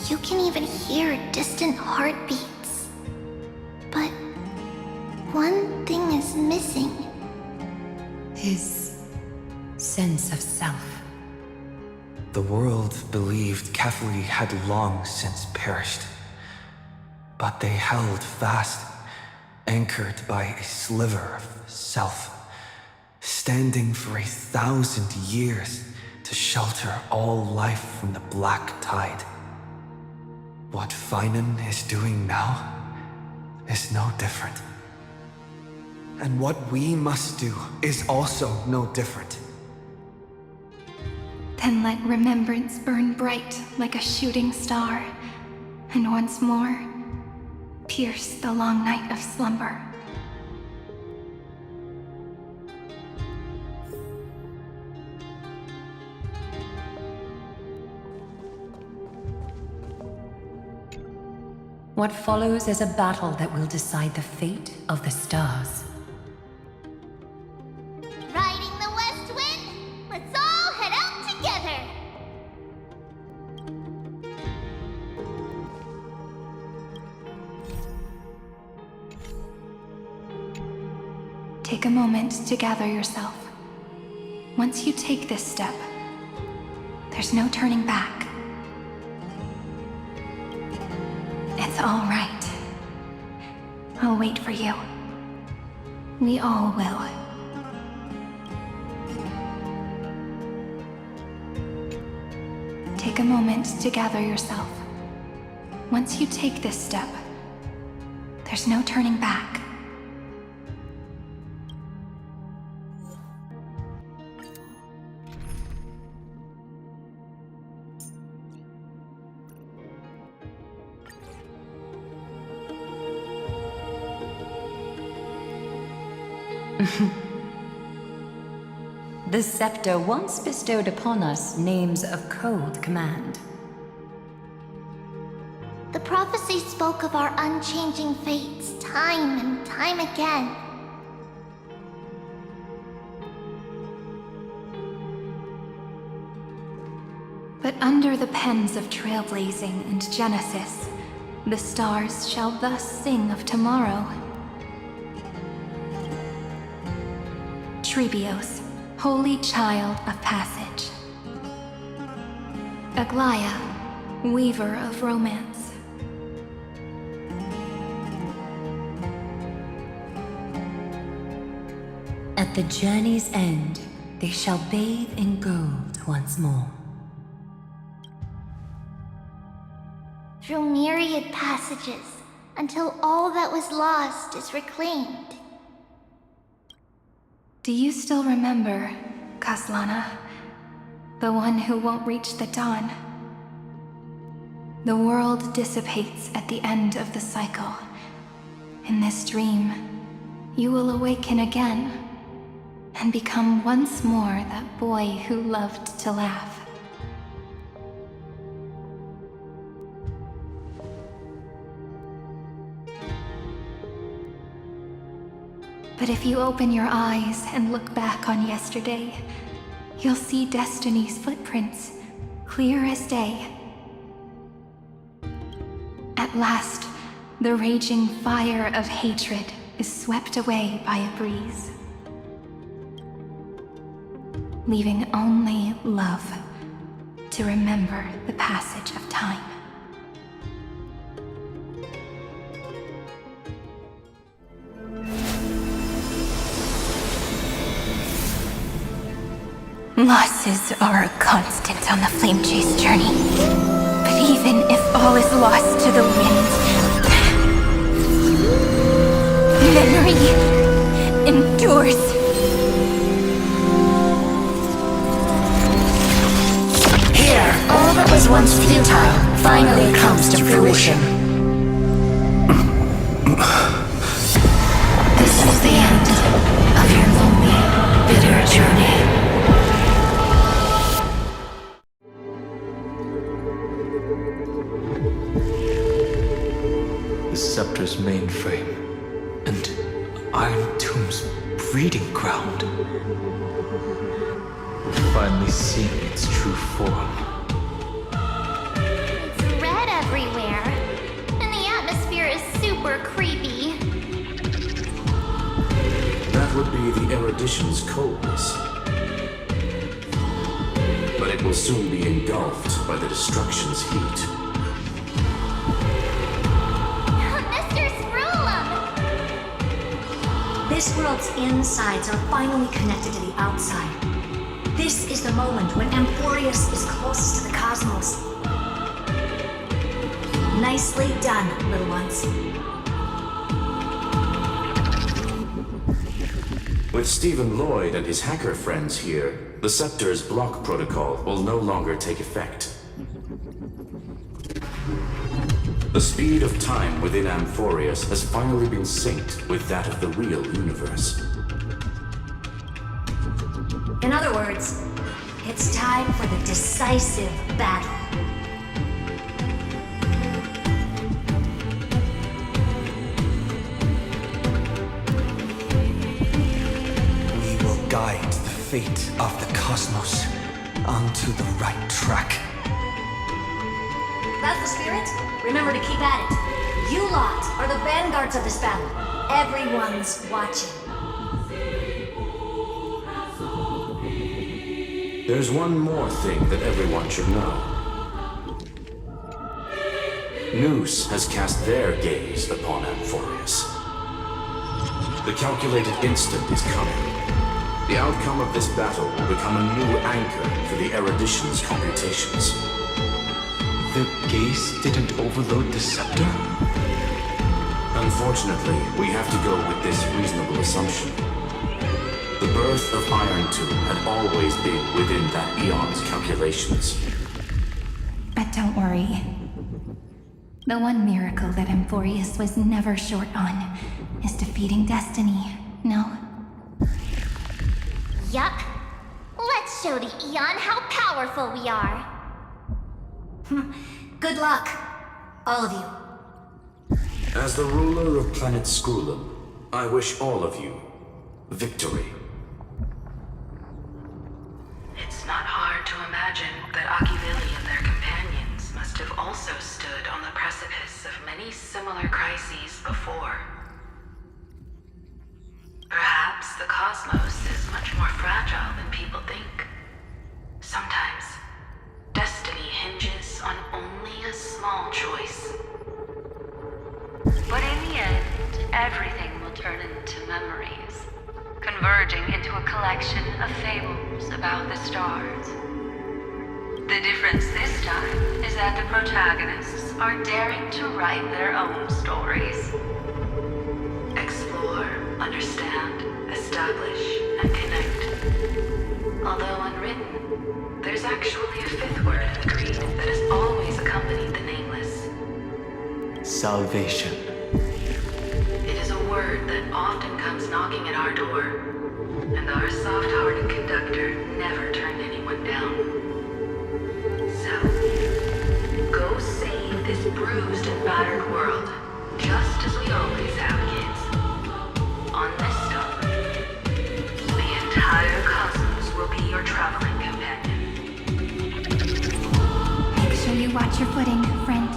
You can even hear distant heartbeats. But one thing is missing. His sense of self. The world believed Kefri had long since perished. But they held fast, anchored by a sliver of self, standing for 1,000 years to shelter all life from the black tide. What Finan is doing now is no different. And what we must do is also no different. Then let remembrance burn bright like a shooting star, and once more, pierce the long night of slumber. What follows is a battle that will decide the fate of the stars. Riding the west wind, let's all head out together! Take a moment to gather yourself. Once you take this step, there's no turning back. It's all right. I'll wait for you. We all will. Take a moment to gather yourself. Once you take this step, there's no turning back. The scepter once bestowed upon us names of cold command. The prophecy spoke of our unchanging fates time and time again. But under the pens of trailblazing and Genesis, the stars shall thus sing of tomorrow. Trebios, holy child of passage. Aglaia, weaver of romance. At the journey's end, they shall bathe in gold once more. Through myriad passages, until all that was lost is reclaimed. Do you still remember, Kaslana? The one who won't reach the dawn? The world dissipates at the end of the cycle. In this dream, you will awaken again and become once more that boy who loved to laugh. But if you open your eyes and look back on yesterday, you'll see Destiny's footprints, clear as day. At last, the raging fire of hatred is swept away by a breeze, leaving only love to remember the passage of time. Losses are a constant on the Flame Chase journey. But even if all is lost to the wind, memory endures. Here, all that was once futile finally comes to fruition. journey. The Scepter's mainframe, and Iron Tomb's breeding ground. We're finally seeing its true form. It's red everywhere, and the atmosphere is super creepy. That would be the erudition's coldness. But it will soon be engulfed by the destruction's heat. Mr. Scrollum! This world's insides are finally connected to the outside. This is the moment when Amphoreus is closest to the cosmos. Nicely done, little ones. With Stephen Lloyd and his hacker friends here, the Scepter's block protocol will no longer take effect. The speed of time within Amphoreus has finally been synced with that of the real universe. In other words, it's time for the decisive battle. We will guide the fate of the cosmos onto the right track. That's the spirit. Remember to keep at it. You lot are the vanguards of this battle. Everyone's watching. There's one more thing that everyone should know. Noose has cast their gaze upon Amphoreus. The calculated instant is coming. The outcome of this battle will become a new anchor for the erudition's computations. The gaze didn't overload the Scepter? Unfortunately, we have to go with this reasonable assumption. The birth of Iron Tomb had always been within that eon's calculations. But don't worry. The one miracle that Amphoreus was never short on is defeating destiny, no? Yup. Let's show the Eon how powerful we are. Good luck, all of you. As the ruler of planet Scrollum, I wish all of you victory. It's not hard to imagine that Achivili and their companions must have also stood on the precipice of many similar crises before. Perhaps the cosmos is much more fragile than people think. Sometimes, destiny hinges on only a small choice. But in the end, everything will turn into memories, converging into a collection of fables about the stars. The difference this time is that the protagonists are daring to write their own stories. Explore, understand, establish, and connect. Although unwritten, there's actually a fifth word in the creed that has always accompanied the nameless. Salvation. It is a word that often comes knocking at our door, and our soft-hearted conductor never turned anyone down. So, go save this bruised and battered world, just as we always have, kids. On this stop, the entire cosmos will be your traveling companion. Make sure you watch your footing, friend.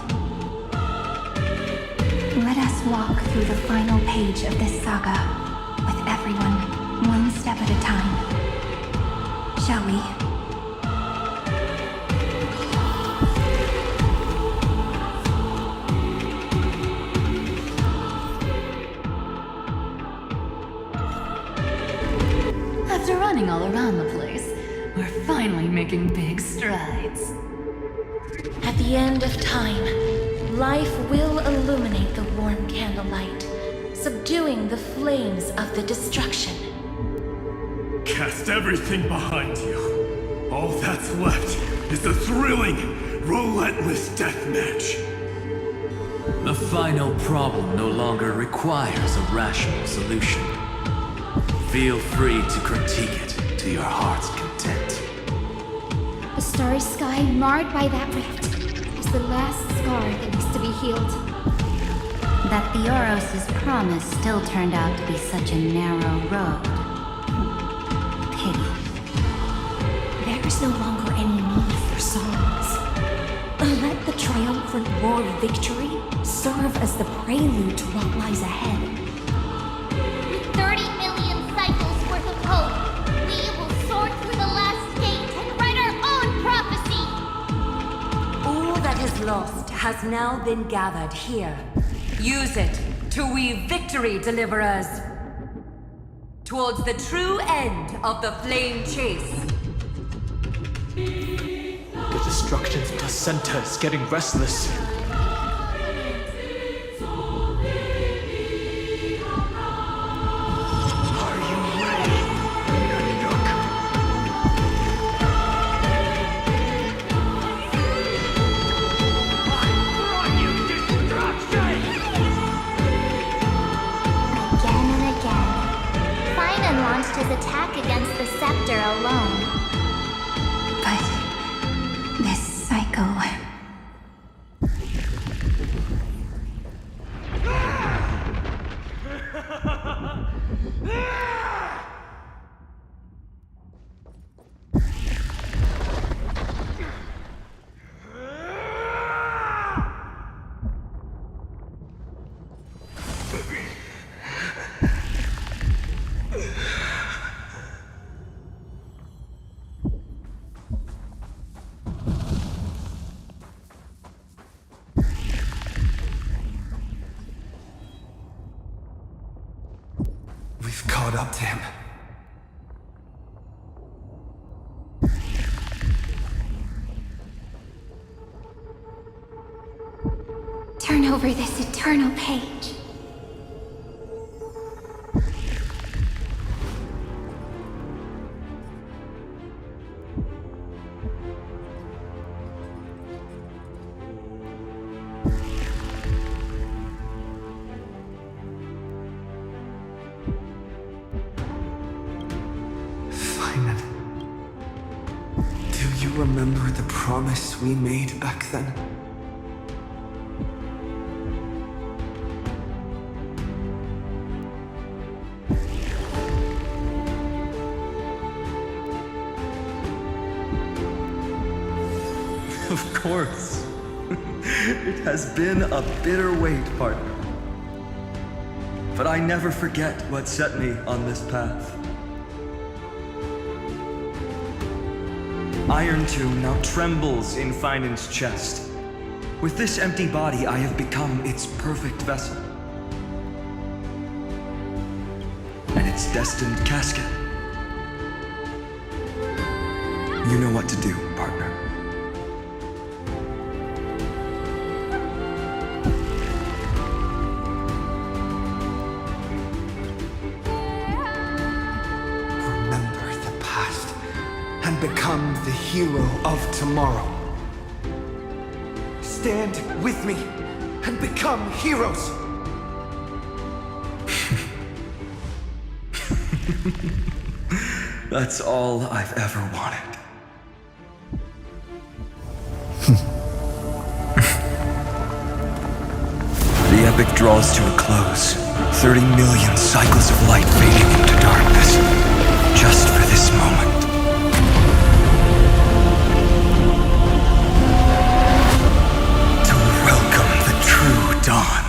Let us walk through the final page of this saga, with everyone, one step at a time. Shall we? After running all around the place, we're finally making big strides. At the end of time, life will illuminate the warm candlelight, subduing the flames of the destruction. Cast everything behind you. All that's left is the thrilling, relentless deathmatch. The final problem no longer requires a rational solution. Feel free to critique it to to your heart's content. The starry sky marred by that rift is the last scar that needs to be healed. That Theoros's promise still turned out to be such a narrow road. Pity. There is no longer any need for songs. Let the triumphant roar of victory serve as the prelude to what lies ahead. With 30 million cycles worth of hope, we will soar through the last gate and write our own prophecy! All that is lost has now been gathered here. Use it to weave victory, deliverers, towards the true end of the flame chase. The destruction's placenta is getting restless. His attack against the scepter alone. But this cycle... We've caught up to him. Turn over this eternal page. Remember the promise we made back then? Of course. It has been a bitter wait, partner. But I never forget what set me on this path. Iron Tomb now trembles in Finan's chest. With this empty body, I have become its perfect vessel. And its destined casket. You know what to do, partner. Become the hero of tomorrow. Stand with me and become heroes. That's all I've ever wanted. The epic draws to a close. 30 million cycles of light fading into darkness. Just for this moment. Dawn.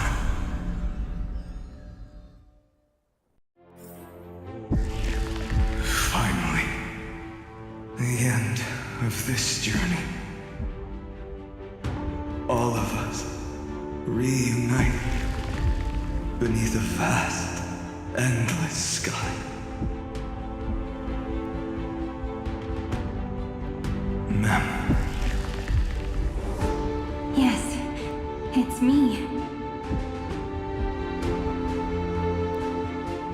Finally, the end of this journey. All of us reunited beneath a vast, endless sky. Mem. Yes, it's me.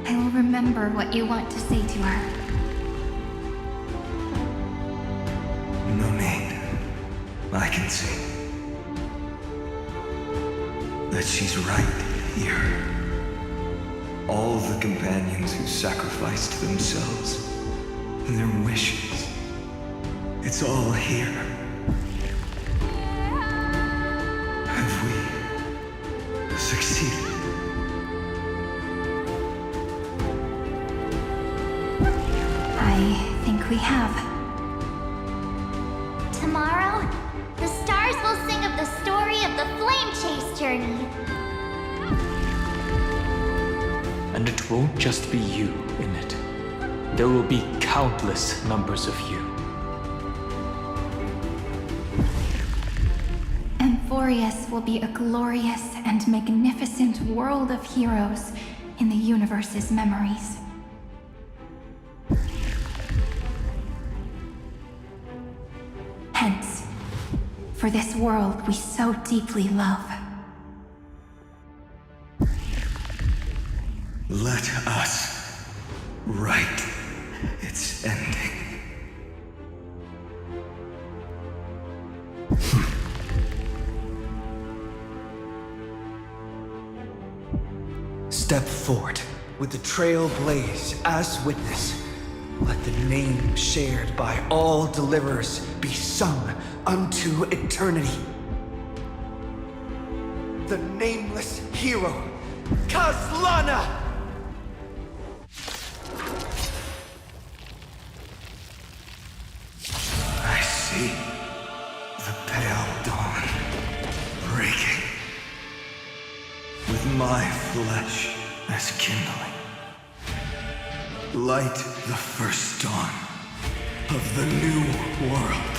I will remember what you want to say to her. No need. I can see that she's right here. All the companions who sacrificed themselves their wishes. It's all here. Have we succeeded? I think we have. Tomorrow, the stars will sing of the story of the Flame Chase journey. And it won't just be you in it. There will be countless numbers of you. Amphoreus will be a glorious and magnificent world of heroes in the universe's memories. Hence, for this world we so deeply love. Let us write its ending. Step forward, with the trail blaze as witness. Let the name shared by all deliverers be sung unto eternity. The nameless hero, Kazlana! I see the pale dawn breaking, with my flesh as kindling. Light the first dawn of the new world.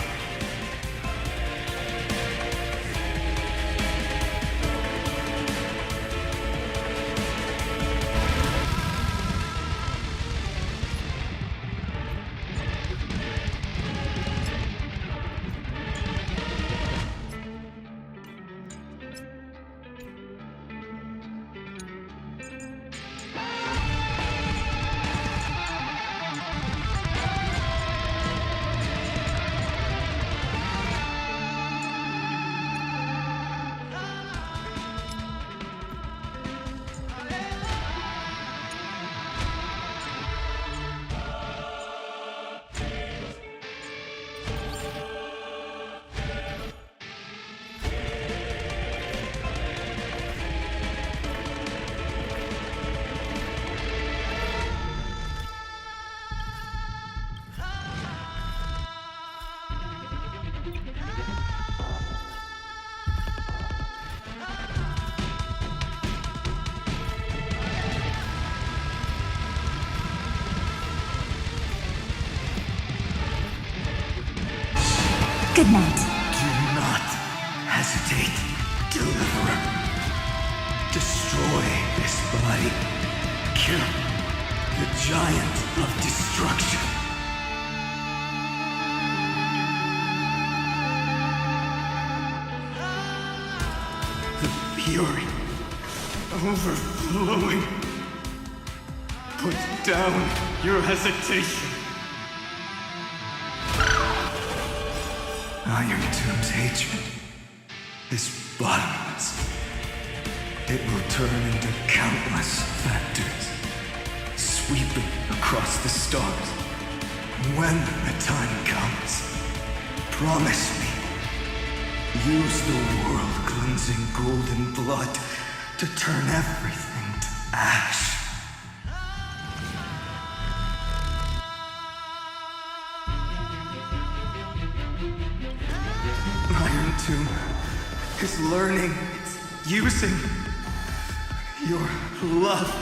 Good night. Do not hesitate, Deliverer. Destroy this body. Kill the giant of destruction. The fury overflowing. Put down your hesitation. Iron Tomb's hatred is bottomless. It will turn into countless factors, sweeping across the stars. When the time comes, promise me, use the world-cleansing golden blood to turn everything to ash. Iron Tomb is learning, it's using your love.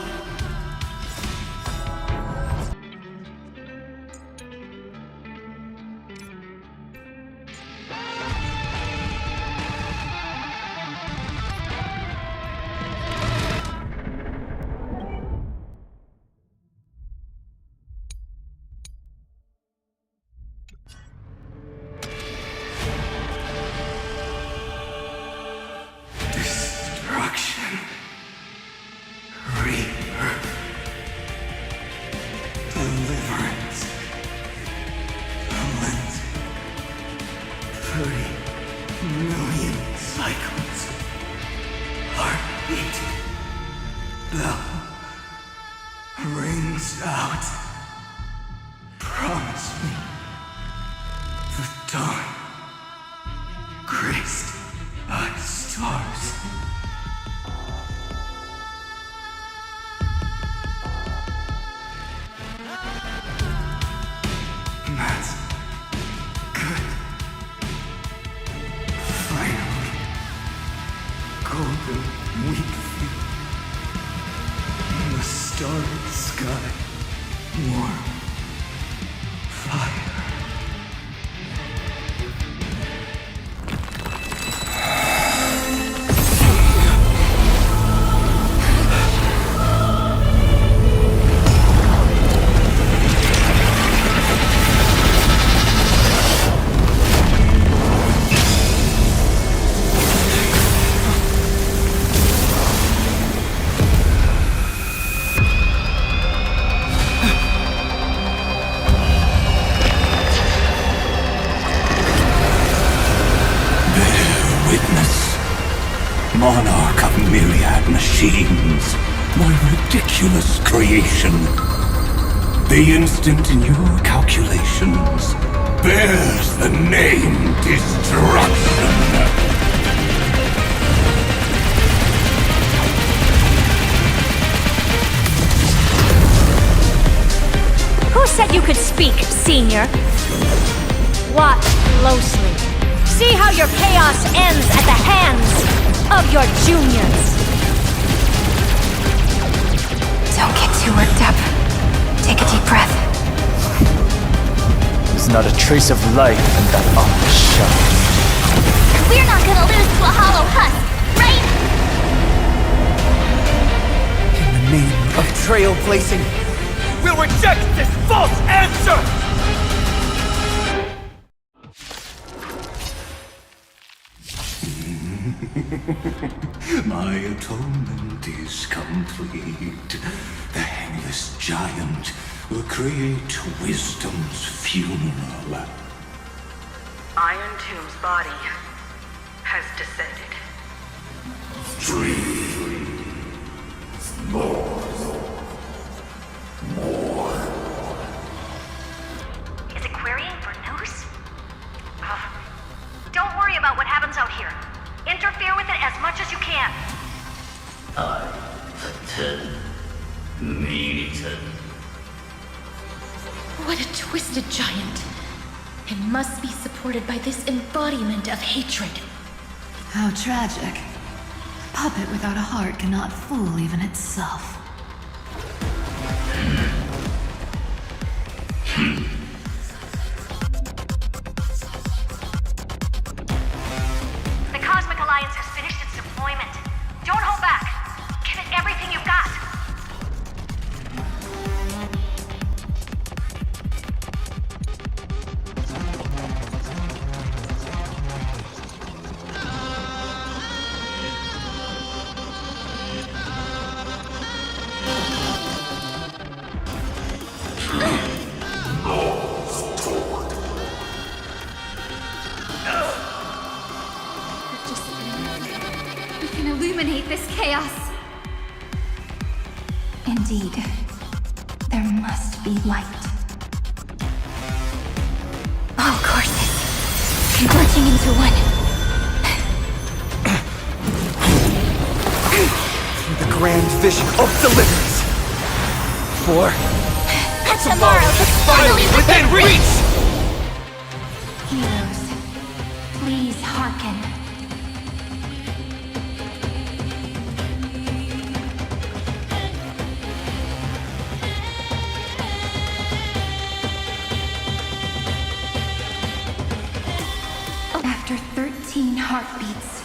Destruction. Reap The dawn, graced by stars. That's good. Finally. Golden wheat field. In the starry sky. Warm. Fire. Monarch of myriad machines, my ridiculous creation. The instant in your calculations bears the name Destruction. Who said you could speak, Senior? Watch closely. See how your chaos ends at the hands of your juniors. Don't get too worked up. Take a deep breath. There's not a trace of life in that awful shell. We're not gonna lose to a hollow husk, right? In the name of trailblazing, we'll reject this false answer! My atonement is complete. The Handless Giant will create wisdom's funeral. Iron Tomb's body has descended. Dream. More. Is it querying for news? Don't worry about what happens out here. Interfere with it as much as you can. I attend meeting. What a twisted giant. It must be supported by this embodiment of hatred. How tragic. A puppet without a heart cannot fool even itself. The Cosmic Alliance has finished its deployment. Don't hold back. Give it everything you've got. We can illuminate this chaos. Indeed, there must be light. All courses converging into one. The grand vision of deliverance. For Tomorrow is finally within reach! Heroes, please hearken. After 13 heartbeats,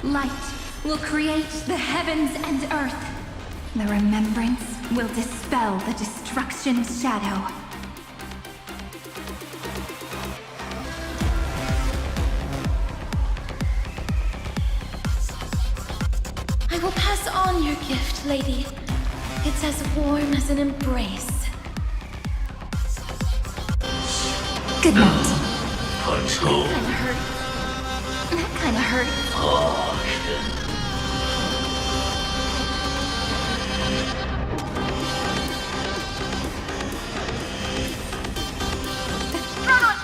light will create the heavens and earth. The remembrance will dispel the destruction's shadow. I will pass on your gift, lady. It's as warm as an embrace. Good night. Patrol. Kinda hurt. That kinda hurt. Caution. Throttle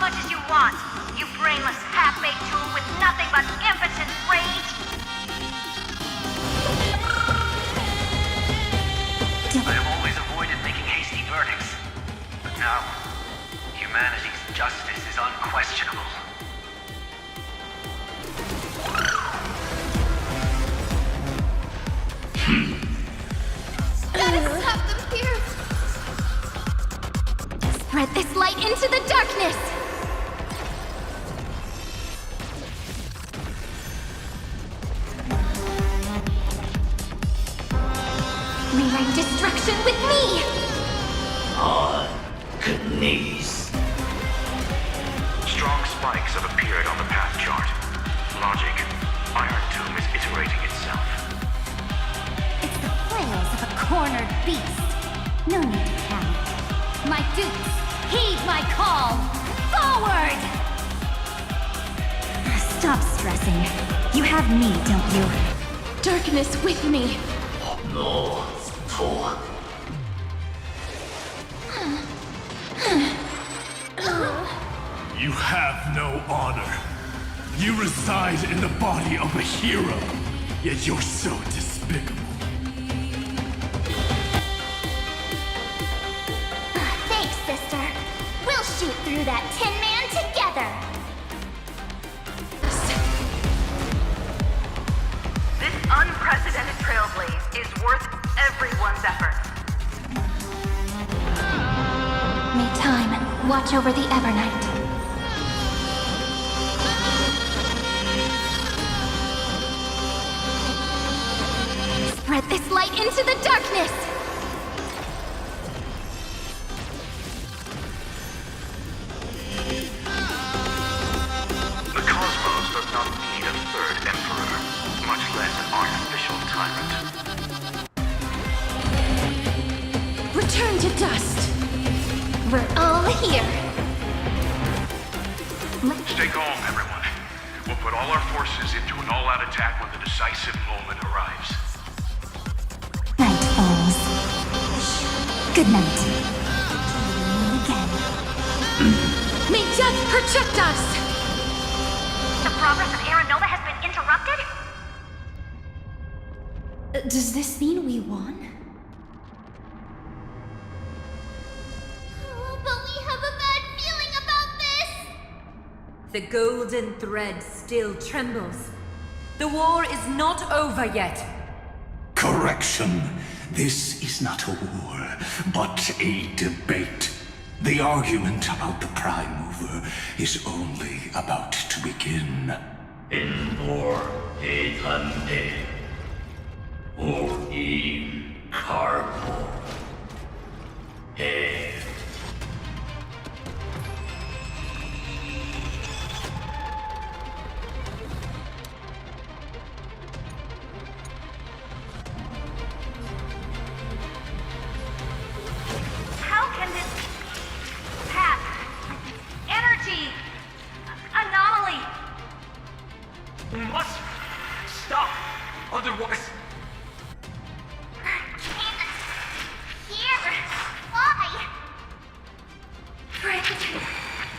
humanity's justice is unquestionable. Gotta stop them here! Spread this light into the darkness! Rewrite destruction with me! On knees. Strong spikes have appeared on the path chart. Logic. Iron Tomb is iterating itself. It's the flails of a cornered beast. No need to panic. My dupes, heed my call! Forward! Stop stressing. You have me, don't you? Darkness with me. No, four. You have no honor. You reside in the body of a hero, yet you're so despicable. Thanks, sister. We'll shoot through that Tin Man together. This unprecedented trailblaze is worth everyone's effort. May time watch over the Evernight. Spread this light into the darkness! The cosmos does not need a third emperor, much less an artificial tyrant. Return to dust! We're all here! Stay calm, everyone. We'll put all our forces into an all-out attack when the decisive moment arrives. Night falls. Good night. Again. May death protect us! The progress of Aeronova has been interrupted? Does this mean we won? But we have a bad feeling about this! The golden thread still trembles. The war is not over yet. Correction. This is not a war, but a debate. The argument about the Prime Mover is only about to begin. Inbor Etande. Oim Carpo. Hey. How can this path, energy, anomaly? We must stop, otherwise... Here! Why? Friend!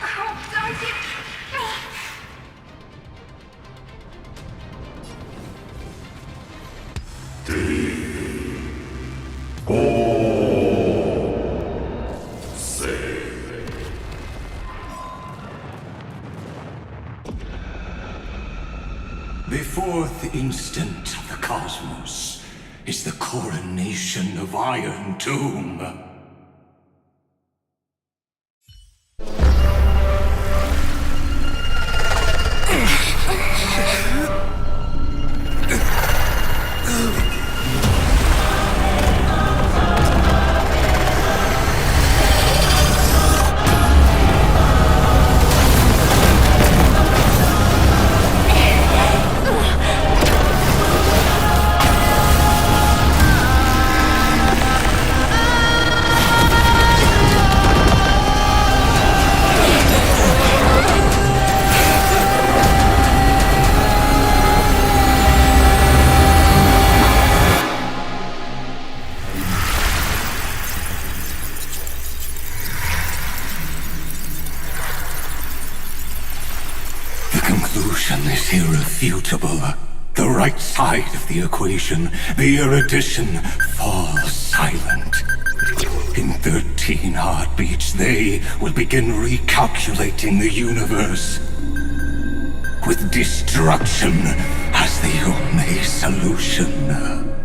Oh, don't you... The fourth instant of the cosmos is the coronation of Iron Tomb. Is irrefutable. The right side of the equation, the erudition, falls silent. In 13 heartbeats, they will begin recalculating the universe. With destruction as the only solution.